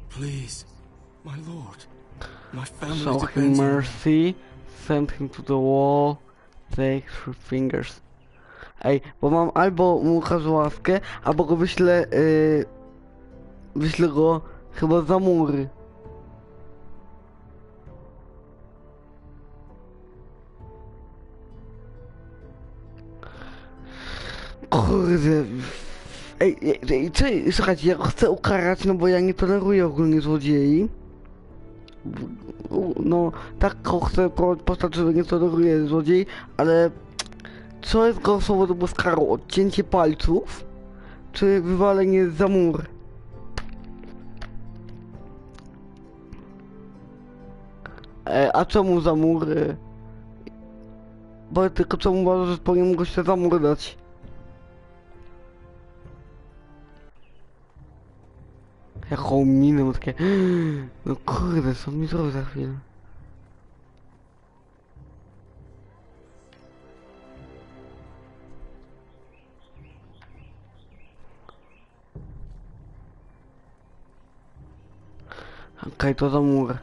Please, my lord. My family Show him depends on you. mercy, send him to the wall, take 3 fingers. Ej, bo mam albo mu okażę łaskę, albo go wyślę, wyślę go chyba za mury. Kurde. Słuchajcie, ja go chcę ukarać, no bo ja nie toleruję ogólnie złodziei. No, tak chcę postać, że nie toleruję złodziei, ale co jest gorszą według skarą? Odcięcie palców, czy wywalenie za mur? A czemu za mur? Bo tylko czemu uważasz, że powinien gościa za mur dać? Jaką minę, takie... No kurde, co mi zrobi za chwilę? Okej, to za mur.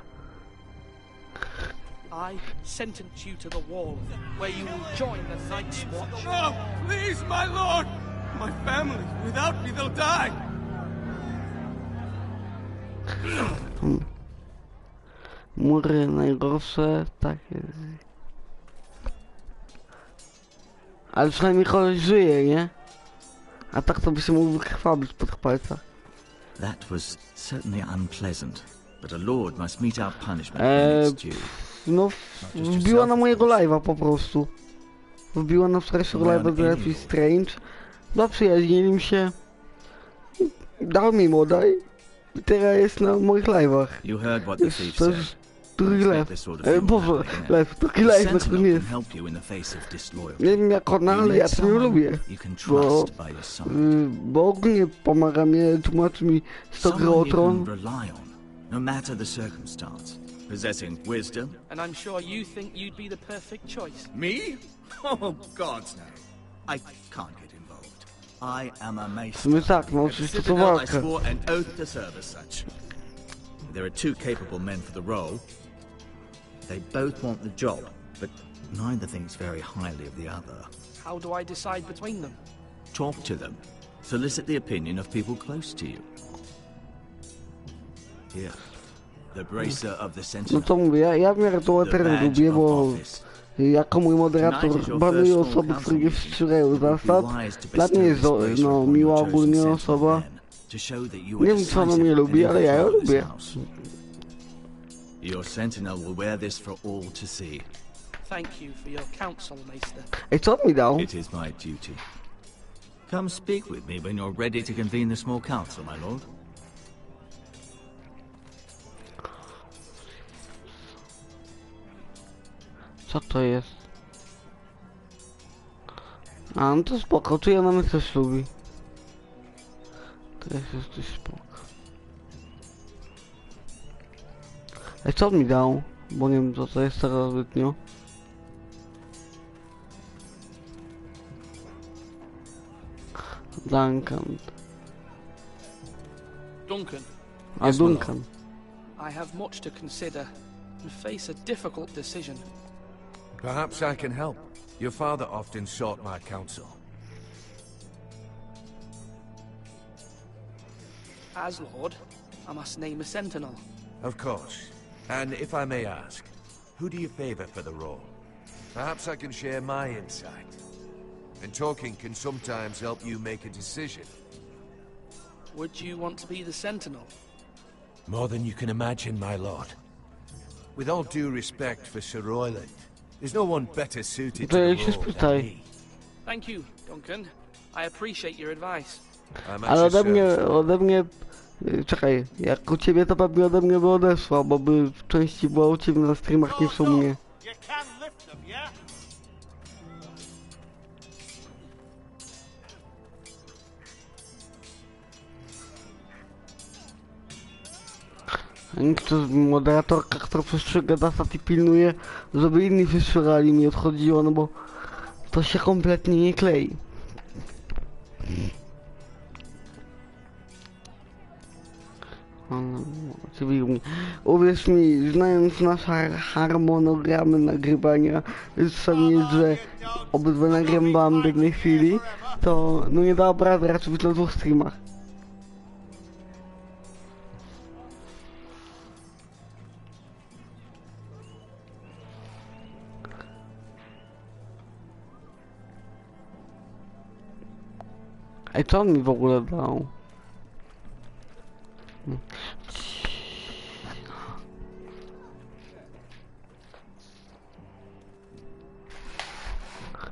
I sentence you to the wall, where you will join the Night's Watch. No! Please, my lord! My family, without me, they'll die! Mury najgorsze, takie... Ale przynajmniej koleś żyje, nie? A tak to by się mógł wykrwawić po tych palcach. That was certainly unpleasant, but a lord must mete out punishment when it's due. No, wbiła na mojego live'a po prostu. Wbiła na wczorajszego live'a do Life is Strange. Zaprzyjaźnili się. Dał mi moda i teraz jest na moich live'ach. To jest drugi live. Boże, live, drugi live, na którym jest. Nie wiem jak ona, ale ja to nie lubię. Bo ogólnie pomaga mnie, tłumaczy mi 100 gry o tron. No matter the circumstance, possessing wisdom. And I'm sure you think you'd be the perfect choice. Me? Oh, gods no. I can't get involved. I am a maester. W sumie tak, no oczywiście to walka. I swore an oath to serve as such. There are two capable men for the role. They both want the job, but neither thinks very highly of the other. How do I decide between them? Talk to them. Solicit the opinion of people close to you. Here, the bracer of the No sentinel. to mówię, ja w miarę to teren lubię, bo jako mój moderator banuję osoby, które nie wstrzygają zasad. Dla mnie jest no, miła ogólnie osoba. Nie wiem co ona mnie lubi, ale ja ją lubię. Your sentinel will wear this for all to see. Thank you for your counsel, Maester. Ej, co on mi dał? It is my duty. Come speak with me when you're ready to convene the small council, my lord. Co to jest? A, no to spoko, czy ona mnie też lubi? To jest coś spoko. Ej, co on mi dał? Bo nie wiem co to jest teraz zbytnio. Duncan. Duncan. A Duncan. I have much to consider and face a difficult decision. Perhaps I can help. Your father often sought my counsel. As Lord, I must name a sentinel. Of course. And if I may ask, who do you favor for the role? Perhaps I can share my insight. And talking can sometimes help you make a decision. Would you want to be the sentinel? More than you can imagine, my lord. With all due respect for Sir Royland, there's no one better suited to the role than me. Thank you, Duncan. I appreciate your advice. Ale ode mnie... Czekaj, jak u ciebie to pewnie ode mnie by odeszła, bo by w części była u ciebie na streamach, nie u mnie. Nikt to moderatorka, która przestrzega zasad i pilnuje, żeby inni przestrzegali, mi odchodziło, no bo to się kompletnie nie klei. Uwierz mi, znając nasze harmonogramy nagrywania, jest, że obydwa nagrywam w jednej chwili, to no nie da obrazy raczej być na 2 streamach. Ej, co on mi w ogóle dał?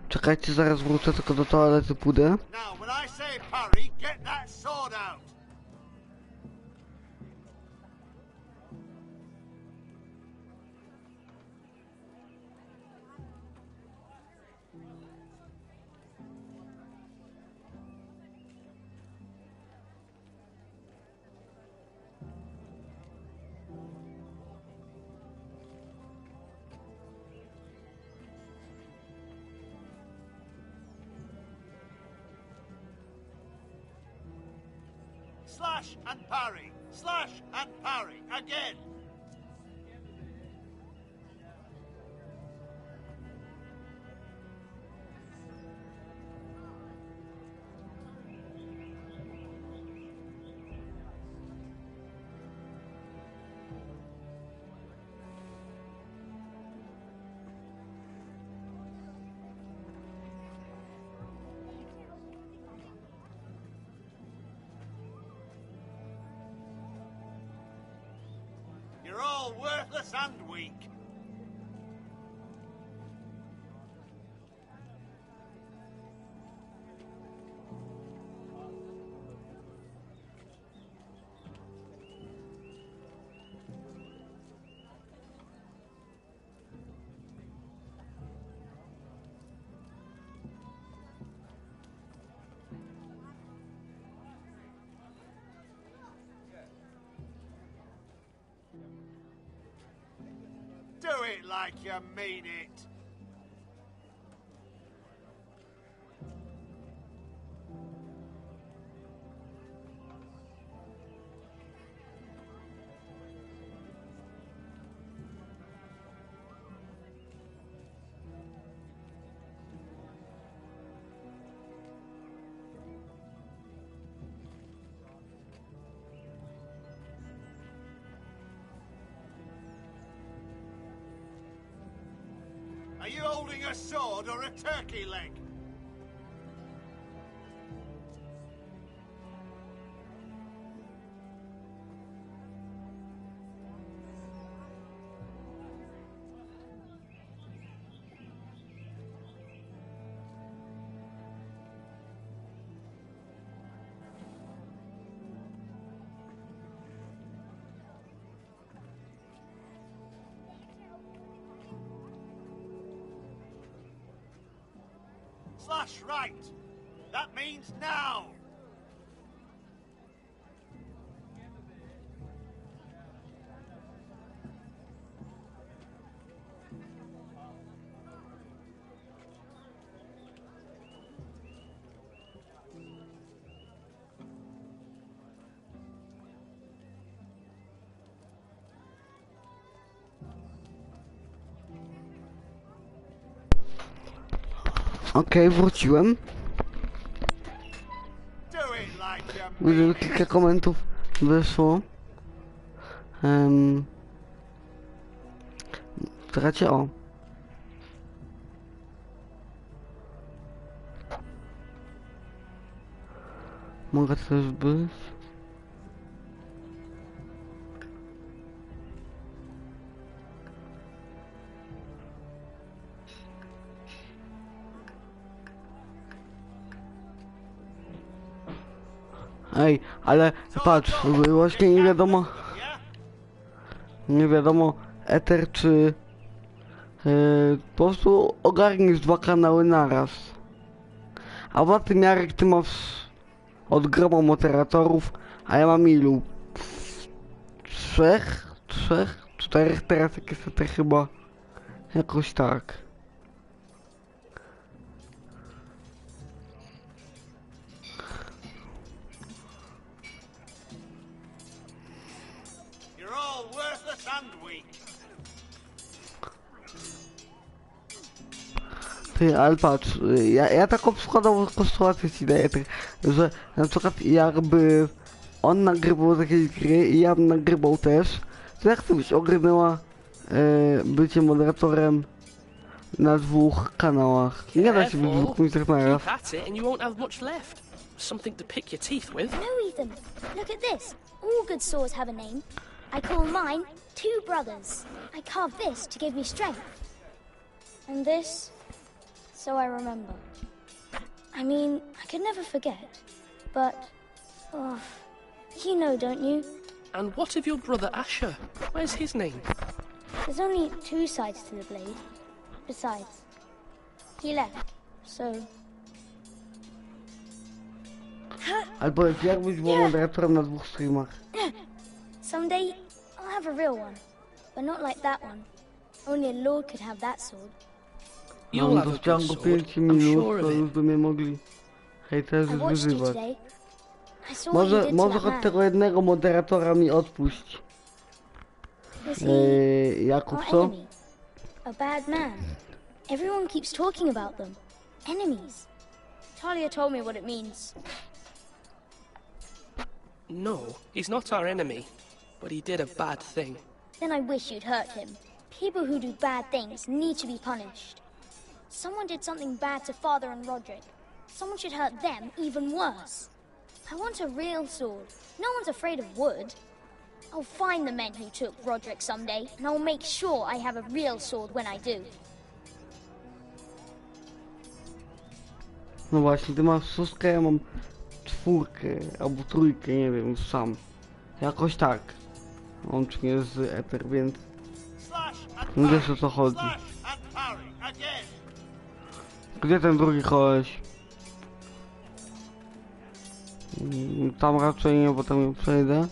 Czekajcie, zaraz wrócę, tylko do toalety pójdę. Now, when I say parry, get that sword out. Slash and parry. Slash and parry. Again. You're all worthless and weak. Do it like you mean it. Are you holding a sword or a turkey leg? Slash right. That means now. Okej, wróciłem. Widzę, że kilka komentów wyszło. Czekajcie, o. Mogę też być. Ej, ale patrz, właśnie nie wiadomo Eter czy po prostu ogarniesz 2 kanały naraz. A w tym Jarek ty masz od groma moderatorów, a ja mam ilu? 3, 4, teraz jak jest Eter chyba jakoś tak. Ty, ale patrz, ja taką przykładową sytuację ci daję, że na przykład jakby on nagrywał jakieś gry i ja bym nagrywał też, to jak ty byś ogarnęła bycie moderatorem na 2 kanałach? Nie da się być 2 miejscach naraz. No, Ethan. Look at this. All good swords have a name. I call mine Two Brothers. I carved this to give me strength. And this, so I remember. I mean, I could never forget. But, oh, you know, don't you? And what of your brother Asher? Where's his name? There's only 2 sides to the blade. Besides, he left, so... Albo jakbyś był moderatorem na 2 streamach. Someday, I'll have a real one. But not like that one. Only a lord could have that sword. No, to w ciągu 5 minut to już by mnie mogli hejterzy wyzywać. I saw what you did to Może that choć man. tego jednego moderatora mi odpuść. Was he Jakub, our co? enemy? A bad man. Everyone keeps talking about them. Enemies. Talia told me what it means. No, he's not our enemy, but he did a bad thing. Then I wish you'd hurt him. People who do bad things need to be punished. Someone did something bad to Father and Roderick. Someone should hurt them even worse. I want a real sword. No one's afraid of wood. I'll find the men who took Roderick someday, and I'll make sure I have a real sword when I do. No właśnie, ty masz 6, ja mam 4 albo 3, nie wiem, sam. Jakoś tak. Łącznie z Ether, więc nie wiesz o co chodzi. Gdzie ten drugi koleś? Tam raczej nie, bo tam nie przejdę.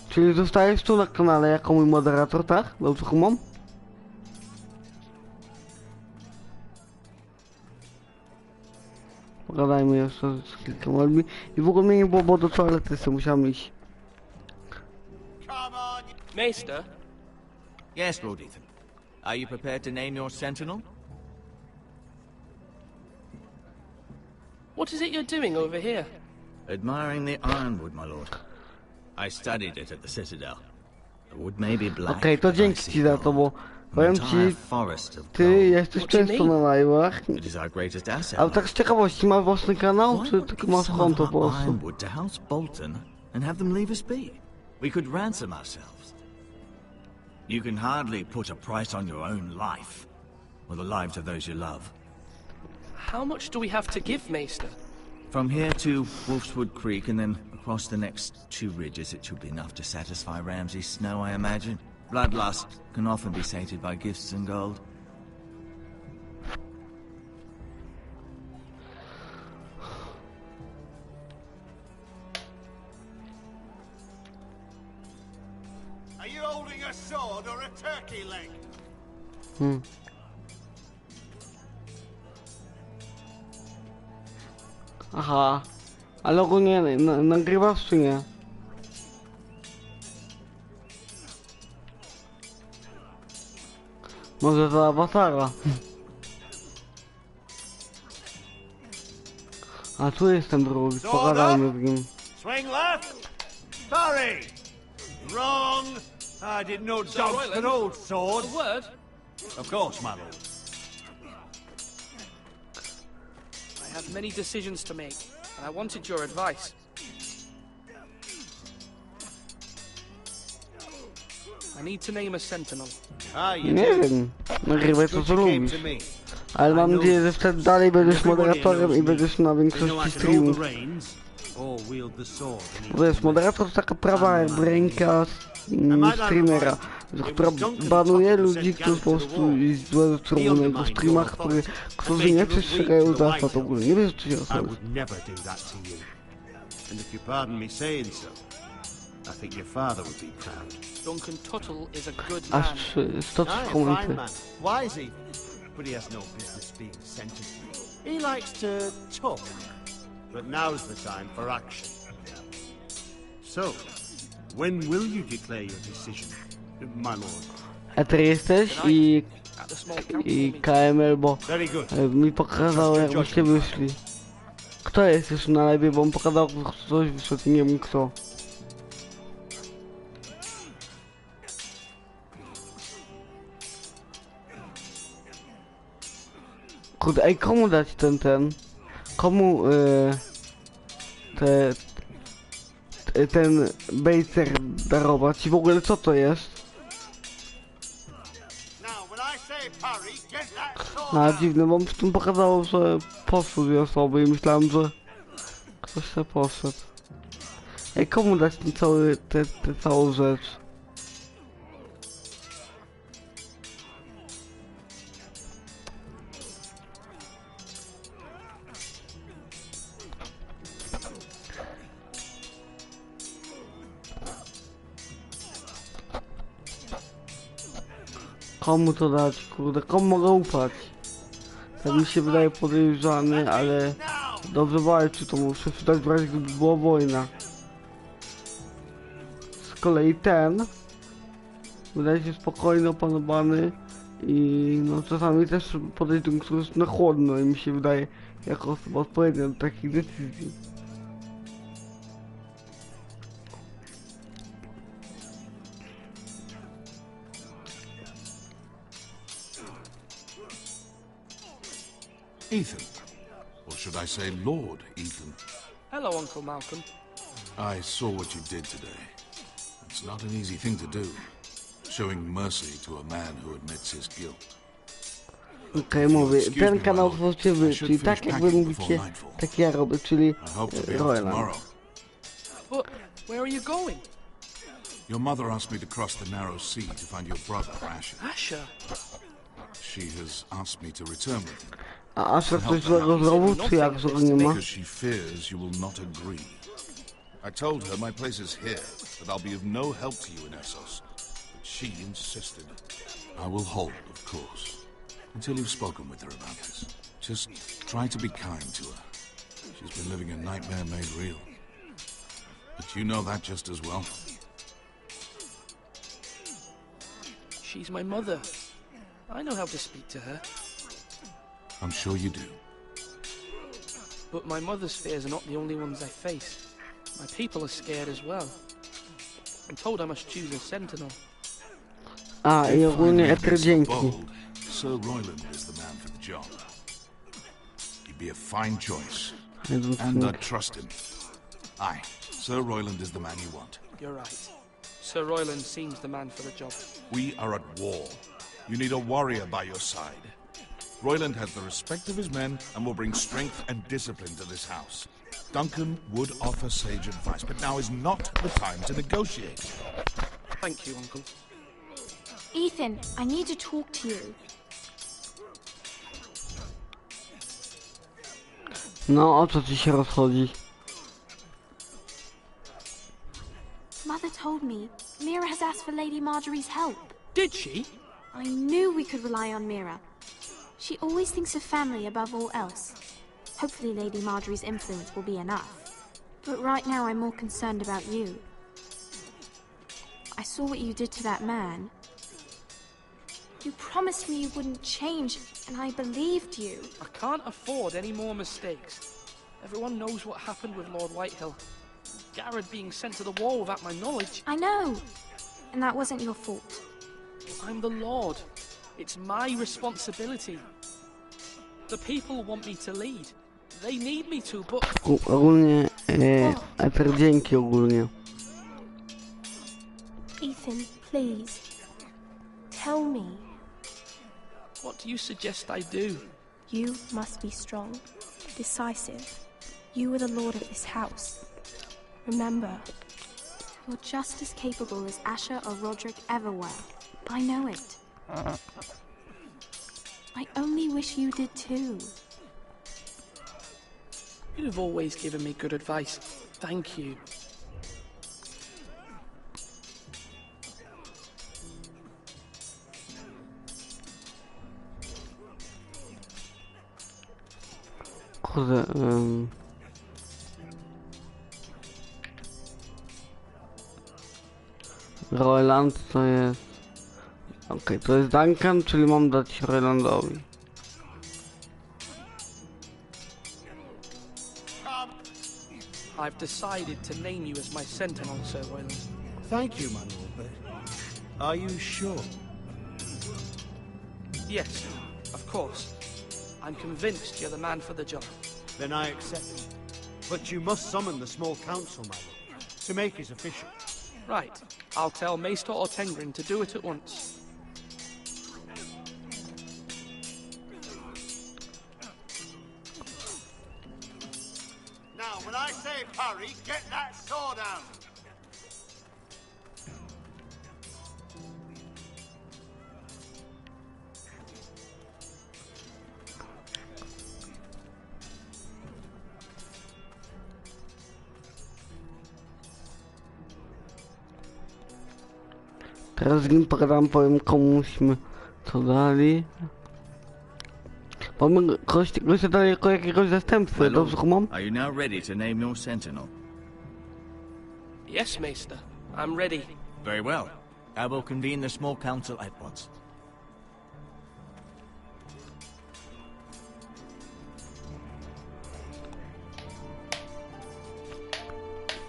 Czyli zostajesz tu na kanale jako mój moderator, tak? Dobrze kumam? Pogadajmy jeszcze z kilkoma ludźmi. I w ogóle mnie nie było, bo do toalety sobie musiałem iść. Maester? Yes, Lord Ethan. Are you prepared to name your sentinel? What is it you're doing over here? Admiring the ironwood, my lord. I studied it at the Citadel. The wood may be black. Okej, to dzięki ci za to, bo powiem ci, ty jesteś często na live'ach. It is our greatest asset. Ale tak z ciekawości, masz własny kanał, czy tylko masz konto po prostu? Ironwood to House Bolton and have them leave us be. We could ransom ourselves. You can hardly put a price on your own life, or the lives of those you love. How much do we have to give, Maester? From here to Wolfswood Creek and then across the next 2 ridges, it should be enough to satisfy Ramsay Snow, I imagine. Bloodlust can often be sated by gifts and gold. Are you holding a sword or a turkey leg? Aha. Ale ogólnie nagrywasz czy nie? Może za awatara. A tu jest ten drugi, pogadajmy w nim. Swing left. Sorry. Wrong. I didn't know dogs could hold swords. A word? Of course, my lord. I have many decisions to make, and I wanted your advice. I need to name a sentinel. Nie wiem, nagrywaj to co lubisz. Ale mam nadzieję, że wtedy dalej będziesz moderatorem i będziesz na większości streamów. Bo wiesz, moderator to taka prawa jakby ręka streamera, która banuje ludzi, którzy po prostu złe rzeczy robią na jego streamach, którzy nie przestrzegają zasad ogólnie. Nie wiesz, czy się osoby. I think your father would be proud. Duncan Tuttle is a good man. Aż 103 komenty. Why is he? But he has no business being sentenced. He likes to talk. But now's the time for action. So, when will you declare your decision, my lord? Ether jesteś i KML, bo mi pokazał jak właśnie wyszli. Kto jest już na live, bo on pokazał, że ktoś wyszedł i nie wiem kto. Kurde, ej, komu dać ten? Komu ten bejcer darować? I w ogóle co to jest? No dziwne, bo w tym pokazało, że poszły 2 osoby i myślałem, że ktoś sobie poszedł. Ej, komu dać ten tę całą rzecz? Komu to dać, kurde, komu mogę ufać? tak mi się wydaje podejrzany, ale dobrze walczy, to muszę przydać w razie gdyby była wojna. Z kolei ten wydaje się spokojny, opanowany i no czasami też podejść do niektórych na chłodno i mi się wydaje jako osoba odpowiednia do takich decyzji. Ethan, or should I say Lord Ethan? Hello, Uncle Malcolm. I saw what you did today. It's not an easy thing to do, showing mercy to a man who admits his guilt. Okej, mówię, ten kanał tworzycie wy, czyli tak jak wy mówicie, tak ja robię, czyli Roland. But where are you going? Your mother asked me to cross the narrow sea to find your brother, Asher. Asher? She has asked me to return with him. A Asher coś złego zrobił, czy jak złego nie ma? Because she fears you will not agree. I told her my place is here, that I'll be of no help to you in Essos. But she insisted. I will hold, of course, until you've spoken with her about this. Just try to be kind to her. She's been living a nightmare made real. But you know that just as well. She's my mother. I know how to speak to her. I'm sure you do. But my mother's fears are not the only ones I face. My people are scared as well. I'm told I must choose a sentinel. A, i ogólnie dzięki. Sir Royland is the man for the job. He'd be a fine choice. And I trust him. Aye, Sir Royland is the man you want. You're right. Sir Royland seems the man for the job. We are at war. You need a warrior by your side. Royland has the respect of his men and will bring strength and discipline to this house. Duncan would offer sage advice, but now is not the time to negotiate. Thank you, Uncle. Ethan, I need to talk to you. No, o co ci się rozchodzi? Mother told me Mira has asked for Lady Marjorie's help. Did she? I knew we could rely on Mira. She always thinks of family above all else. Hopefully Lady Marjorie's influence will be enough. But right now I'm more concerned about you. I saw what you did to that man. You promised me you wouldn't change, and I believed you. I can't afford any more mistakes. Everyone knows what happened with Lord Whitehill. Garrett being sent to the wall without my knowledge. I know. And that wasn't your fault. I'm the Lord. It's my responsibility. The people want me to lead. They need me to, but... Ogólnie, dzięki ogólnie. Ethan, please. Tell me. What do you suggest I do? You must be strong, decisive. You are the lord of this house. Remember, you're just as capable as Asher or Roderick ever were. I know it. I only wish you did too. You've always given me good advice. Thank you. Kurde, Roland to jest... Okej, to jest Duncan, czyli mam dać Rolandowi. I've decided to name you as my sentinel, Sir Royland. Thank you, my lord, but are you sure? Yes, of course. I'm convinced you're the man for the job. Then I accept. But you must summon the small council, my lord, to make it official. Right. I'll tell Maester Ortengrin to do it at once. Now, when I say parry, get that sword out! Teraz z nim pogadam, powiem komuśmy co dali. Mamy gościa daje jako jakiegoś zastępcy, dobrze kumam? Are you now ready to name your sentinel? Yes, Maester. I'm ready. Very well. I will convene the small council at once.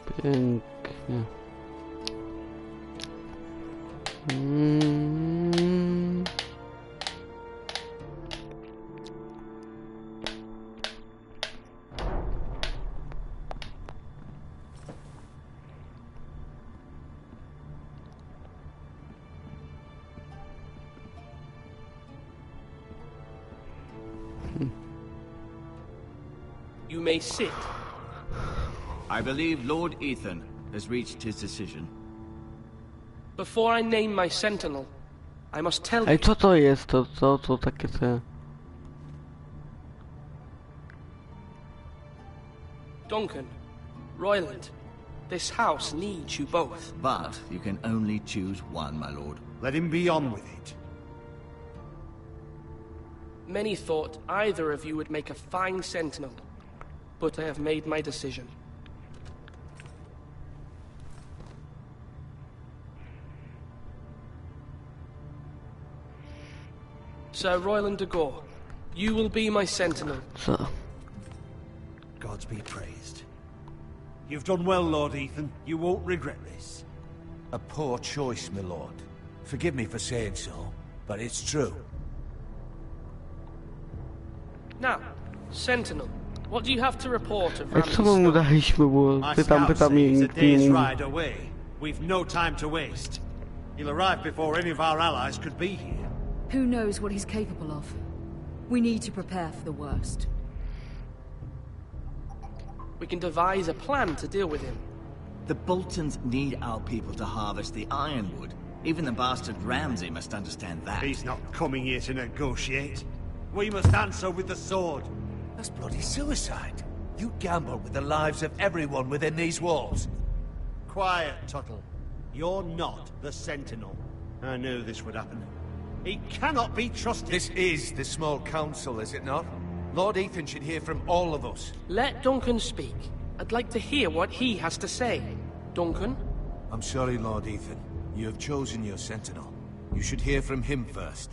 Pięknie. You may sit. I believe Lord Ethan has reached his decision. Before I name my sentinel, I must tell Ej, you... co to jest? To takie te... Duncan, Royland, this house needs you both. But you can only choose one, my lord. Let him be on with it. Many thought either of you would make a fine sentinel, but I have made my decision. Sir Royland de Gore, you will be my sentinel. Co? Gods be praised. You've done well, Lord Ethan. You won't regret this. A poor choice, my lord. Forgive me for saying so, but it's true. Now, sentinel, what do you have to report of Ej, Ramsay's co mu Snow? daliśmy, bo My pytam scout i says a nikt nie day's mówi. ride away. We've no time to waste. He'll arrive before any of our allies could be here. Who knows what he's capable of? We need to prepare for the worst. We can devise a plan to deal with him. The Boltons need our people to harvest the ironwood. Even the bastard Ramsay must understand that. He's not coming here to negotiate. We must answer with the sword. That's bloody suicide. You gamble with the lives of everyone within these walls. Quiet, Tuttle. You're not the Sentinel. I knew this would happen. He cannot be trusted. This is the small council, is it not? Lord Ethan should hear from all of us. Let Duncan speak. I'd like to hear what he has to say. Duncan? I'm sorry, Lord Ethan. You have chosen your sentinel. You should hear from him first.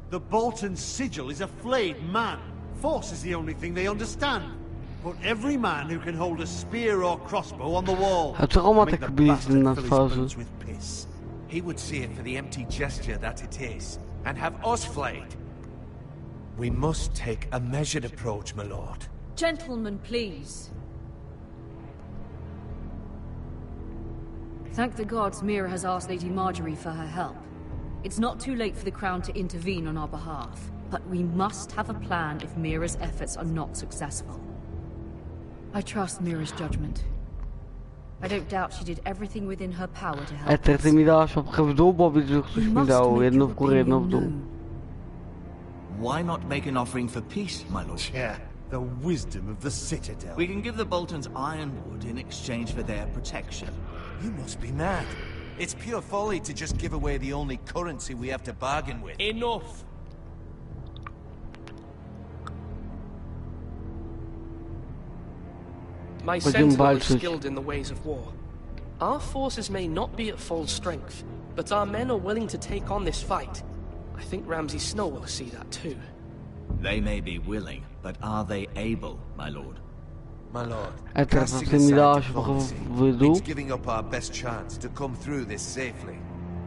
The Bolton sigil is a flayed man. Force is the only thing they understand. Put every man who can hold a spear or crossbow on the wall. A czego ma Make tak the blizny bastard na fill his twarzy? boots with piss. He would see it for the empty gesture that it is, and have us flayed. We must take a measured approach, my lord. Gentlemen, please. Thank the gods Mira has asked Lady Marjorie for her help. It's not too late for the Crown to intervene on our behalf, but we must have a plan if Mira's efforts are not successful. I trust Mira's judgment. I don't doubt she did everything within her power to help Eter, us. ty mi dałaś łapkę w dół, bo widzę, że ktoś mi dał jedno w górę, jedno w dół. Why not make an offering for peace, my lord? Yeah, the wisdom of the Citadel. We can give the Boltons ironwood in exchange for their protection. You must be mad. It's pure folly to just give away the only currency we have to bargain with. Enough! My sentinel is skilled in the ways of war. Our forces may not be at full strength, but our men are willing to take on this fight. I think Ramsay Snow will see that too. They may be willing, but are they able, my lord? My lord, Eter, casting ty mi aside dałaś diplomacy w dół? means giving up our best chance to come through this safely.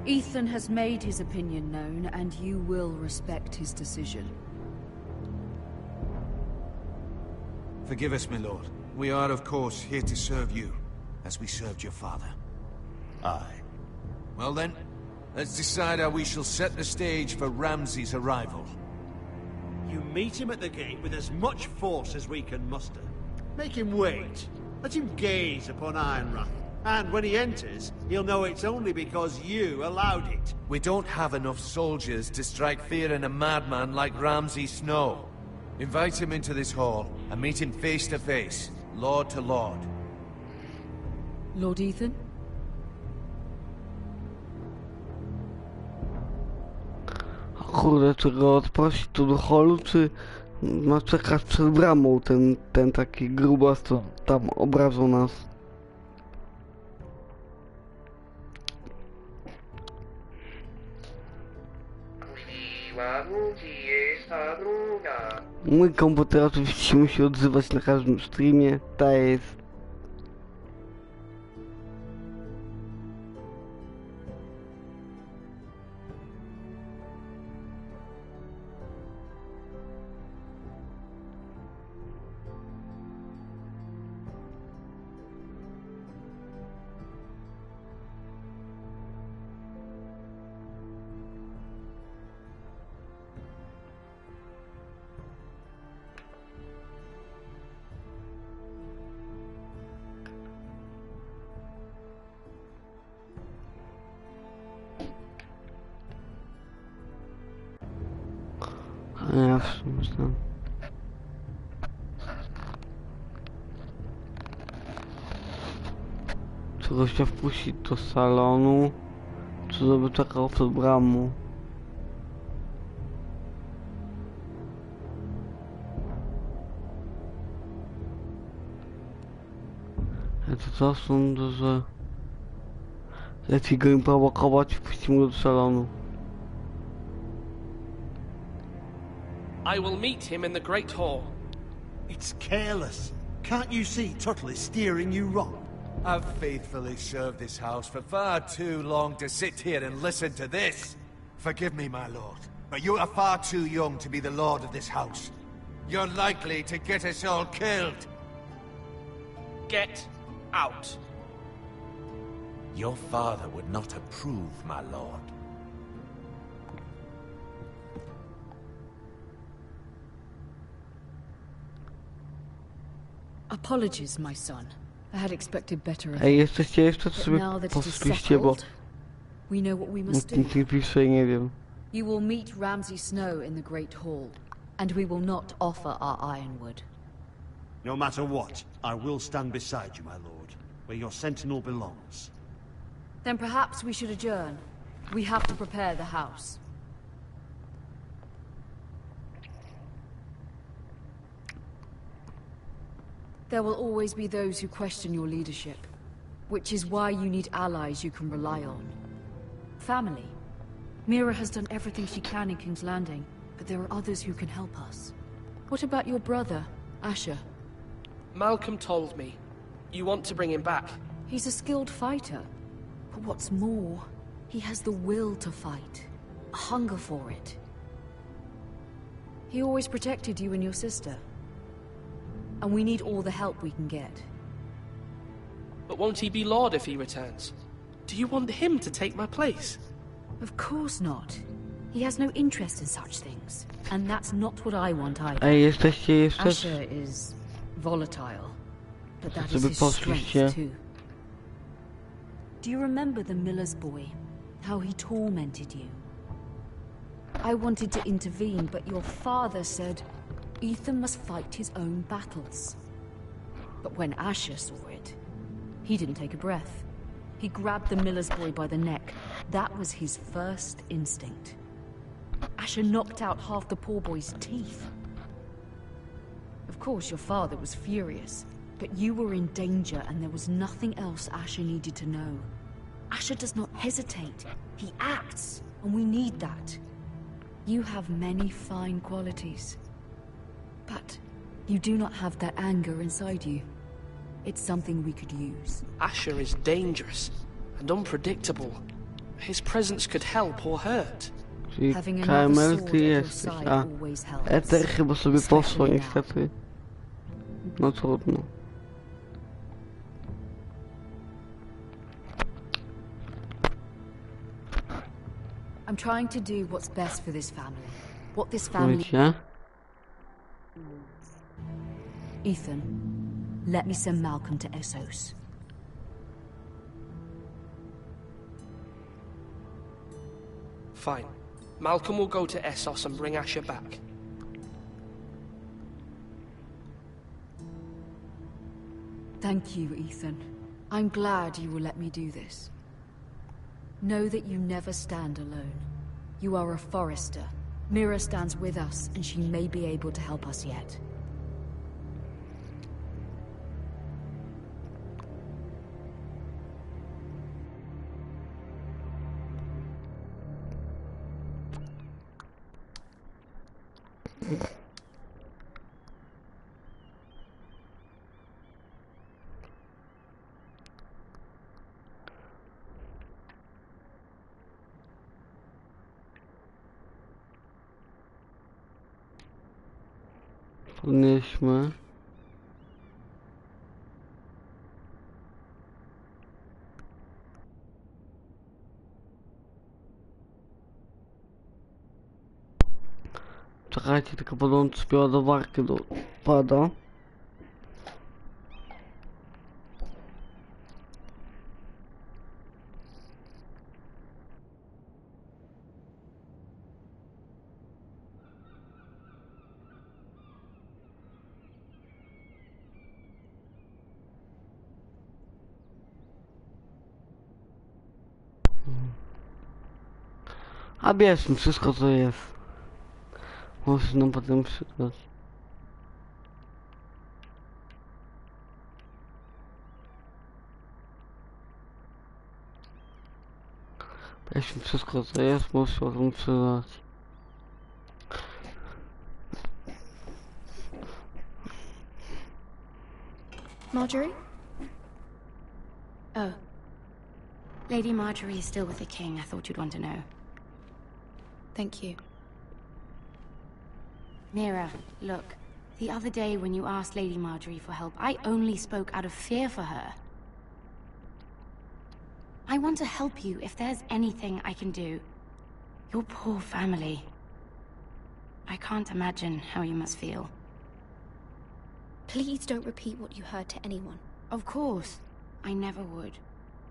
Ethan has made his opinion known, and you will respect his decision. Forgive us, my lord. We are, of course, here to serve you, as we served your father. Aye. Well then, let's decide how we shall set the stage for Ramsay's arrival. You meet him at the gate with as much force as we can muster. Make him wait. Let him gaze upon Ironrath. And when he enters, he'll know it's only because you allowed it. We don't have enough soldiers to strike fear in a madman like Ramsay Snow. Invite him into this hall and meet him face to face, lord to lord. Lord Ethan? Kurde, czy go odprosić tu do holu, czy ma czekać przed bramą ten taki grubas, co tam obrażał nas. Mój komputer oczywiście musi odzywać na każdym streamie, ta jest. Ja w sumie znam. Czy gościa wpuścić do salonu, czy żeby czekał przed bramą? Ja to co sądzę, że lepiej go im prowokować, wpuścimy go do salonu. I will meet him in the Great Hall. It's careless. Can't you see Tuttle is steering you wrong? I've faithfully served this house for far too long to sit here and listen to this. Forgive me, my lord, but you are far too young to be the lord of this house. You're likely to get us all killed. Get out. Your father would not approve, my lord. Apologies, my son. I had expected better of Ej, you. jesteście jeszcze, czy sobie Now that it is poszliście, bo settled, we know what we must do. nikt nie pisze i nie wiem. You will meet Ramsay Snow in the Great Hall, and we will not offer our ironwood. No matter what, I will stand beside you, my lord, where your sentinel belongs. Then perhaps we should adjourn. We have to prepare the house. There will always be those who question your leadership, which is why you need allies you can rely on. Family. Mira has done everything she can in King's Landing, but there are others who can help us. What about your brother, Asher? Malcolm told me. You want to bring him back. He's a skilled fighter. But what's more, he has the will to fight. A hunger for it. He always protected you and your sister. And we need all the help we can get. But won't he be Lord if he returns? Do you want him to take my place? Of course not. He has no interest in such things. And that's not what I want either. Ej, jesteście jeszcze? Asher is volatile. But that is Żeby his poszliście. strength too. Do you remember the miller's boy? How he tormented you? I wanted to intervene, but your father said Ethan must fight his own battles. But when Asher saw it, he didn't take a breath. He grabbed the miller's boy by the neck. That was his first instinct. Asher knocked out half the poor boy's teeth. Of course, your father was furious, but you were in danger and there was nothing else Asher needed to know. Asher does not hesitate. He acts, and we need that. You have many fine qualities. But you do not have that anger inside you. It's something we could use. Asher is dangerous and unpredictable. His presence could help or hurt. Czyli KML ty jesteś, a Ether chyba sobie poszło niestety. No trudno. I'm trying to do what's best for this family. What this family... Wiecie? Ethan, let me send Malcolm to Essos. Fine. Malcolm will go to Essos and bring Asher back. Thank you, Ethan. I'm glad you will let me do this. Know that you never stand alone. You are a forester, Mira stands with us, and she may be able to help us yet. Podnieśmy. Czekajcie, tylko podłączę ładowarkę do pada. A bierzmy wszystko co jest. Może nam potem przydać. Bierzmy wszystko co jest, może się potem przydać. Marjorie? Oh. Lady Marjorie is still with the king. I thought you'd want to know. Thank you. Mira, look. The other day when you asked Lady Marjorie for help, I only spoke out of fear for her. I want to help you if there's anything I can do. Your poor family. I can't imagine how you must feel. Please don't repeat what you heard to anyone. Of course. I never would.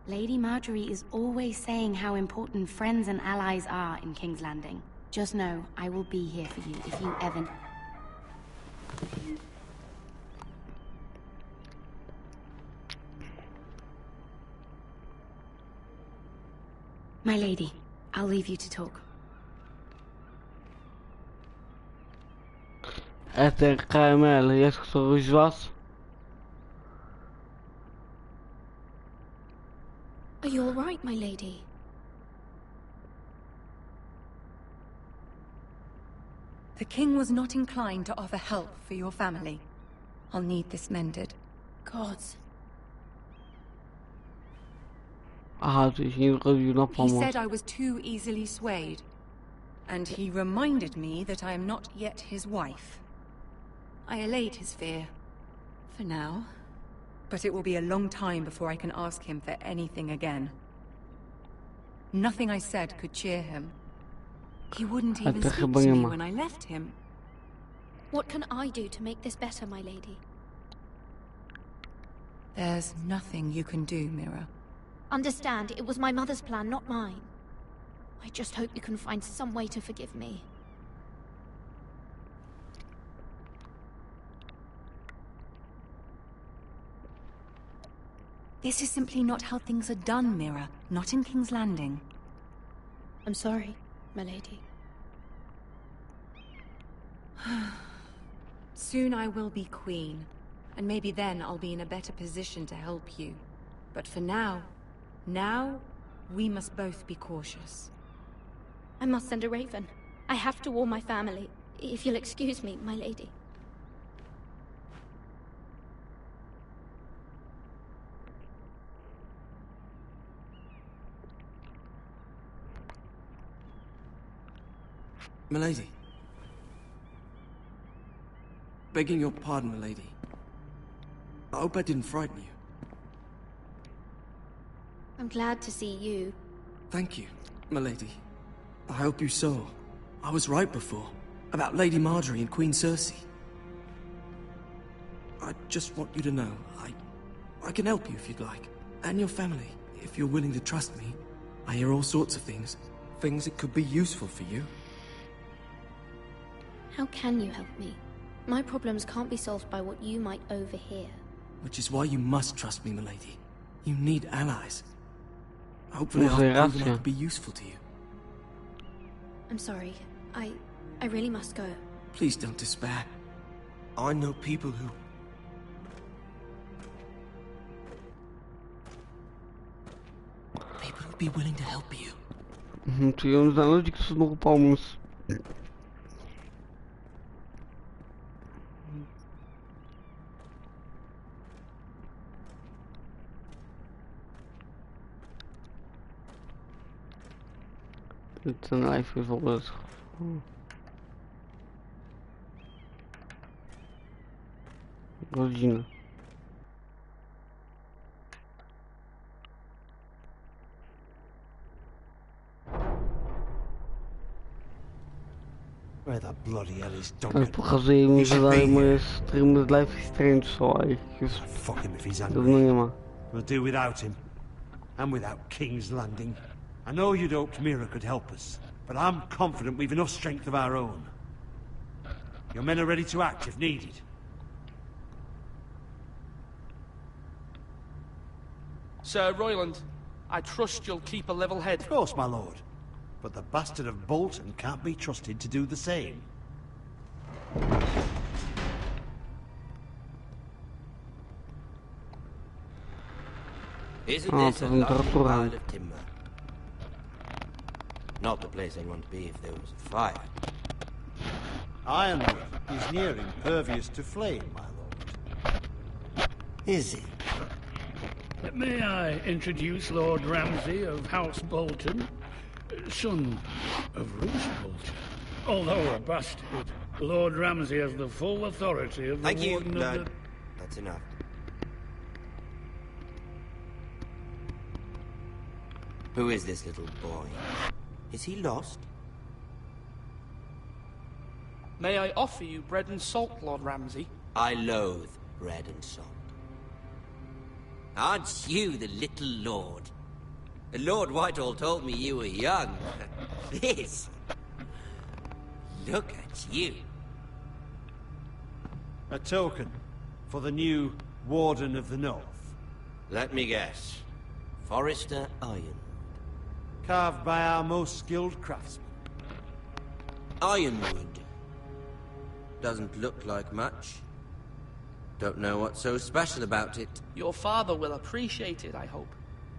Lady Marjorie is always saying how important friends and allies are in King's Landing. Just know, I will be here for you if you ever... My lady, I'll leave you to talk. Ether KML, jest któryś z was? Are you all right, my lady? The king was not inclined to offer help for your family. I'll need this mended. Gods. Aha, czyli nie zrobił na He pomoc. said I was too easily swayed. And he reminded me that I am not yet his wife. I allayed his fear. For now. But it will be a long time before I can ask him for anything again. Nothing I said could cheer him. He wouldn't even speak to me when I left him. What can I do to make this better, my lady? There's nothing you can do, Mira. Understand, it was my mother's plan, not mine. I just hope you can find some way to forgive me. This is simply not how things are done, Mira. Not in King's Landing. I'm sorry, my lady. Soon I will be queen, and maybe then I'll be in a better position to help you. But for now, we must both be cautious. I must send a raven. I have to warn my family. If you'll excuse me, my lady. Milady. Begging your pardon, milady. I hope I didn't frighten you. I'm glad to see you. Thank you, milady. I hope you saw. I was right before. About Lady Marjorie and Queen Cersei. I just want you to know, I can help you if you'd like. And your family, if you're willing to trust me. I hear all sorts of things. Things that could be useful for you. How can you help me? My problems can't be solved by what you might overhear. Which is why you must trust me, milady. You need allies. Hopefully I'll prove I could be useful to you. I'm sorry. I really must go. Please don't despair. I know people who... People who'd be willing to help you. Czyli on zna ludzi, którzy mogą pomóc. Ten life jest w ogóle... Godzina. Where the bloody hell is Ale Duncan? pokazuje mi, że dalej moje streamy z Life is Strange są, a ich już Fuck him if he's dawno angry. nie ma. We'll do without him. And without King's Landing. I know you'd hoped Mira could help us, but I'm confident we've enough strength of our own. Your men are ready to act if needed. Sir Royland, I trust you'll keep a level head. Of course, my lord. But the bastard of Bolton can't be trusted to do the same. Isn't Oh, this a pewnie lovely tortura. pile of timber? Not the place I'd want to be if there was a fire. Ironwood is near impervious to flame, my lord. Is it? May I introduce Lord Ramsay of House Bolton, son of Roose Bolton. Although a bastard, Lord Ramsay has the full authority of the Thank you, Warden of Lord. the... That's enough. Who is this little boy? Is he lost? May I offer you bread and salt, Lord Ramsay? I loathe bread and salt. Aren't you the little lord? Lord Whitehall told me you were young. This... Look at you. A token for the new Warden of the North. Let me guess. Forrester Iron. Carved by our most skilled craftsmen. Ironwood. Doesn't look like much. Don't know what's so special about it. Your father will appreciate it, I hope.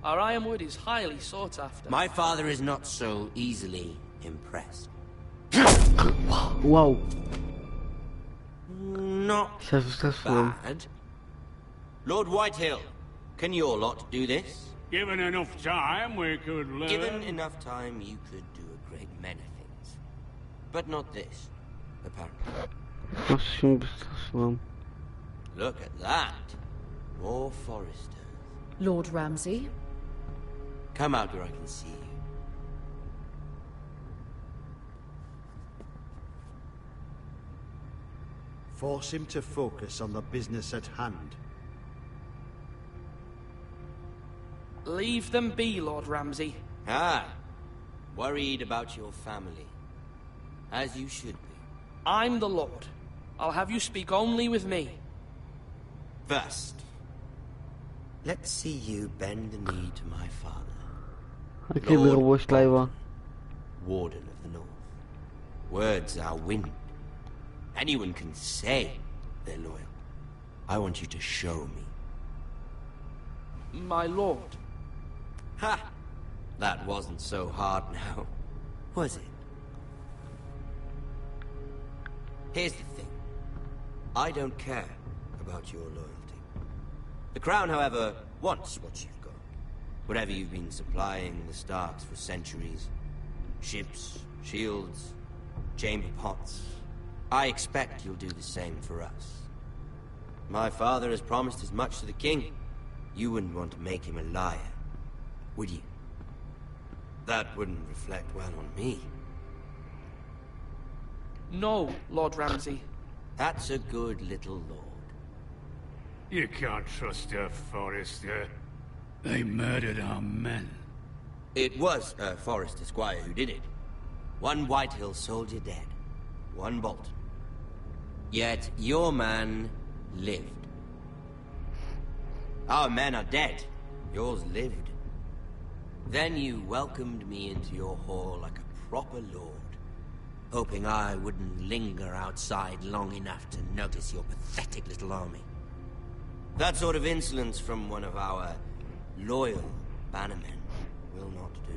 Our ironwood is highly sought after. My father is not so easily impressed. Wow. Not bad. Lord Whitehill, can your lot do this? Given enough time, we could learn... Given enough time, you could do a great many things. But not this, apparently. Look at that. More Foresters. Lord Ramsay? Come out where I can see you. Force him to focus on the business at hand. Leave them be, Lord Ramsay. Ah, worried about your family. As you should be. I'm the Lord. I'll have you speak only with me. First, let's see you bend the knee to my father. Warden of the North. Words are wind. Anyone can say they're loyal. I want you to show me. My lord. Ha! That wasn't so hard now, was it? Here's the thing. I don't care about your loyalty. The Crown, however, wants what you've got. Whatever you've been supplying the Starks for centuries. Ships, shields, chamber pots. I expect you'll do the same for us. My father has promised as much to the king. You wouldn't want to make him a liar, would you? That wouldn't reflect well on me. No, Lord Ramsay. That's a good little lord. You can't trust her, Forrester. They murdered our men. It was a Forrester squire who did it. One Whitehill soldier dead. One Bolton. Yet your man lived. Our men are dead. Yours lived. Then you welcomed me into your hall like a proper lord. hoping I wouldn't linger outside long enough to notice your pathetic little army. That sort of insolence from one of our loyal bannermen will not do.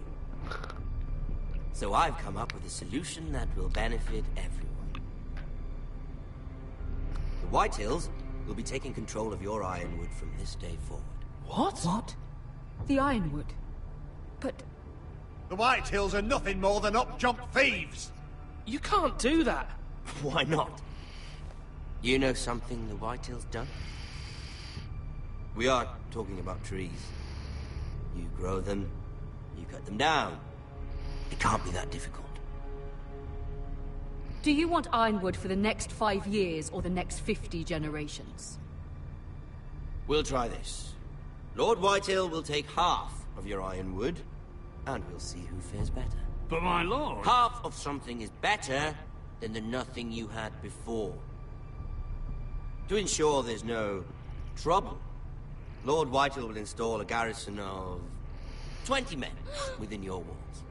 So I've come up with a solution that will benefit everyone. The Whitehills will be taking control of your Ironwood from this day forward. What? What? The Ironwood? But... The Whitehills are nothing more than up-jump thieves! You can't do that! Why not? You know something the Whitehills don't? We are talking about trees. You grow them, you cut them down. It can't be that difficult. Do you want Ironwood for the next 5 years or the next 50 generations? We'll try this. Lord Whitehill will take half of your Ironwood, and we'll see who fares better. But my lord... Half of something is better than the nothing you had before. To ensure there's no trouble, Lord Whitehill will install a garrison of 20 men within your walls.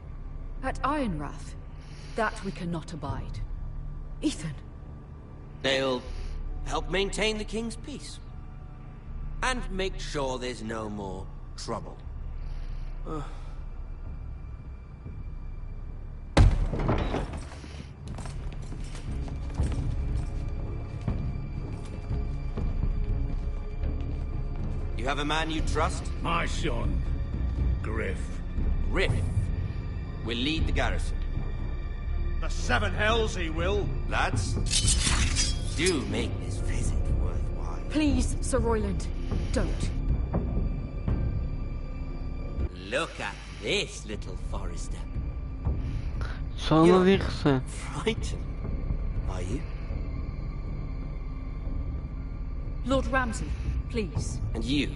At Ironrath? That we cannot abide. Ethan! They'll help maintain the king's peace. And make sure there's no more trouble. You have a man you trust? My son, Griff. Griff will lead the garrison. The Seven Hells he will. Lads, do make this visit worthwhile. Please, Sir Royland, don't. Look at this, little forester. Co ono nie chce? Frightened, are you? Lord Ramsay, please. And you?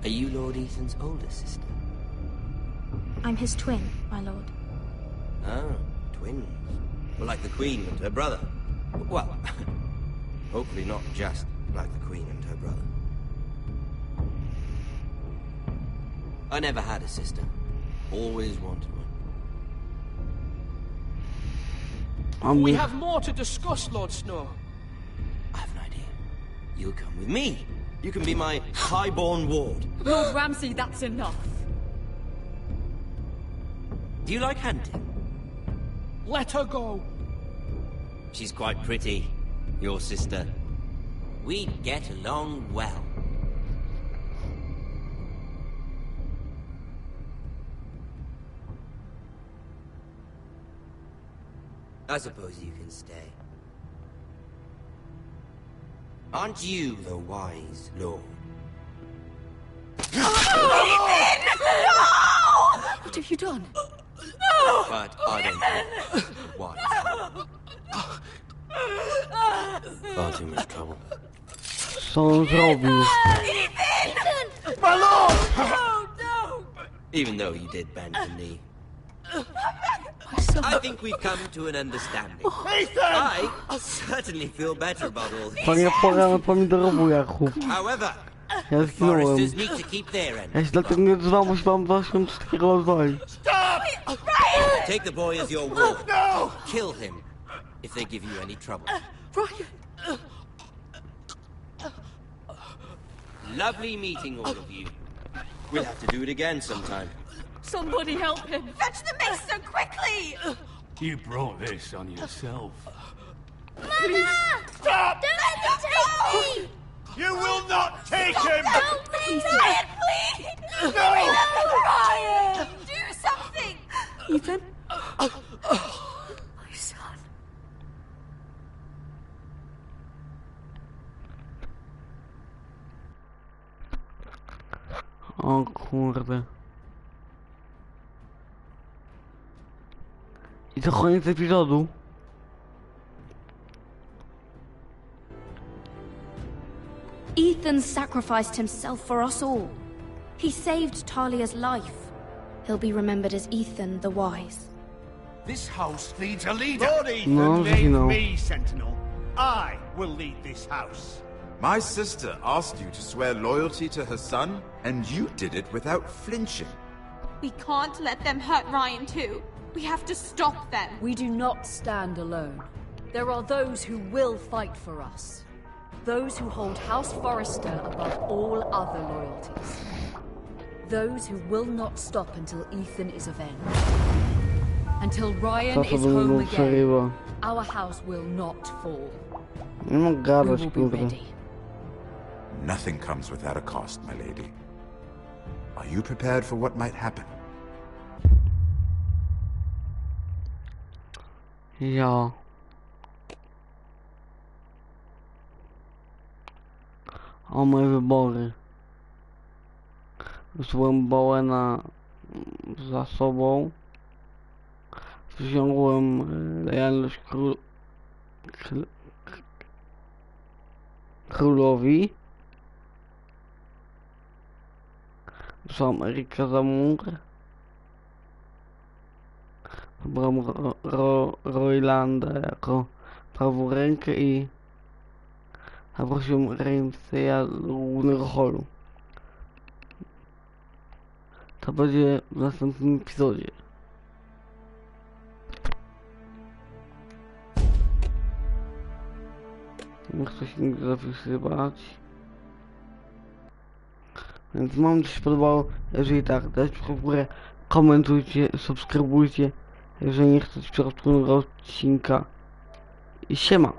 Are you Lord Ethan's older sister? I'm his twin, my lord. Oh, twins. Well, like the Queen and her brother. Well, hopefully not just like the Queen and her brother. I never had a sister. Always wanted one. We have more to discuss, Lord Snow. I have an idea. You'll come with me. You can be my highborn ward. Lord Ramsay, that's enough. Do you like hunting? Let her go. She's quite pretty, your sister. We'd get along well. I suppose you can stay. Aren't you the wise lord? What have you done? But I don't think wise. Far too much trouble. Co on zrobił? My lord! Even though you did bend the knee. I think we've come to an understanding. I certainly feel better about all this. Panie porany pomidorowu, Jakub. However, Ja zginąłem. foresters need to keep their end. Ja się dlatego nie odzywam, bo się wam właśnie wszystkiego rozwali. Take the boy as your ward. No! Kill him if they give you any trouble. Ryan! Lovely meeting all of you. We'll have to do it again sometime. Somebody help him! Fetch the maester quickly! You brought this on yourself. Mother! Stop! Don't let him take me! You will not take him! Help me! Ryan, please! No! Ryan! Do something! Ethan? My son. O kurde. I to koniec epizodu. Ethan sacrificed himself for us all. He saved Talia's life. He'll be remembered as Ethan the Wise. This house needs a leader. Lord Ethan No, named no. me Sentinel. I will lead this house. My sister asked you to swear loyalty to her son, and you did it without flinching. We can't let them hurt Ryan too. We have to stop them. We do not stand alone. There are those who will fight for us. Those who hold House Forrester above all other loyalties. Those who will not stop until Ethan is avenged. Until Ryan is home again, our house will not fall. We will be ready. Nothing comes without a cost, my lady. Are you prepared for what might happen? Ja. O moje wybory. Wziąłem Bowena za sobą. Wziąłem lojalność królowi. Wziąłem Erika za mur. Wybrałem Roylandę jako prawą rękę i zaprosiłem Ramsaya do głównego holu. To będzie w następnym epizodzie. Nie chcę się nigdy zapisywać. Więc mam nadzieję, że się podobało. Jeżeli tak, dajcie w górę, komentujcie, subskrybujcie. Jeżeli nie chcecie przechodzić odcinka. I siema!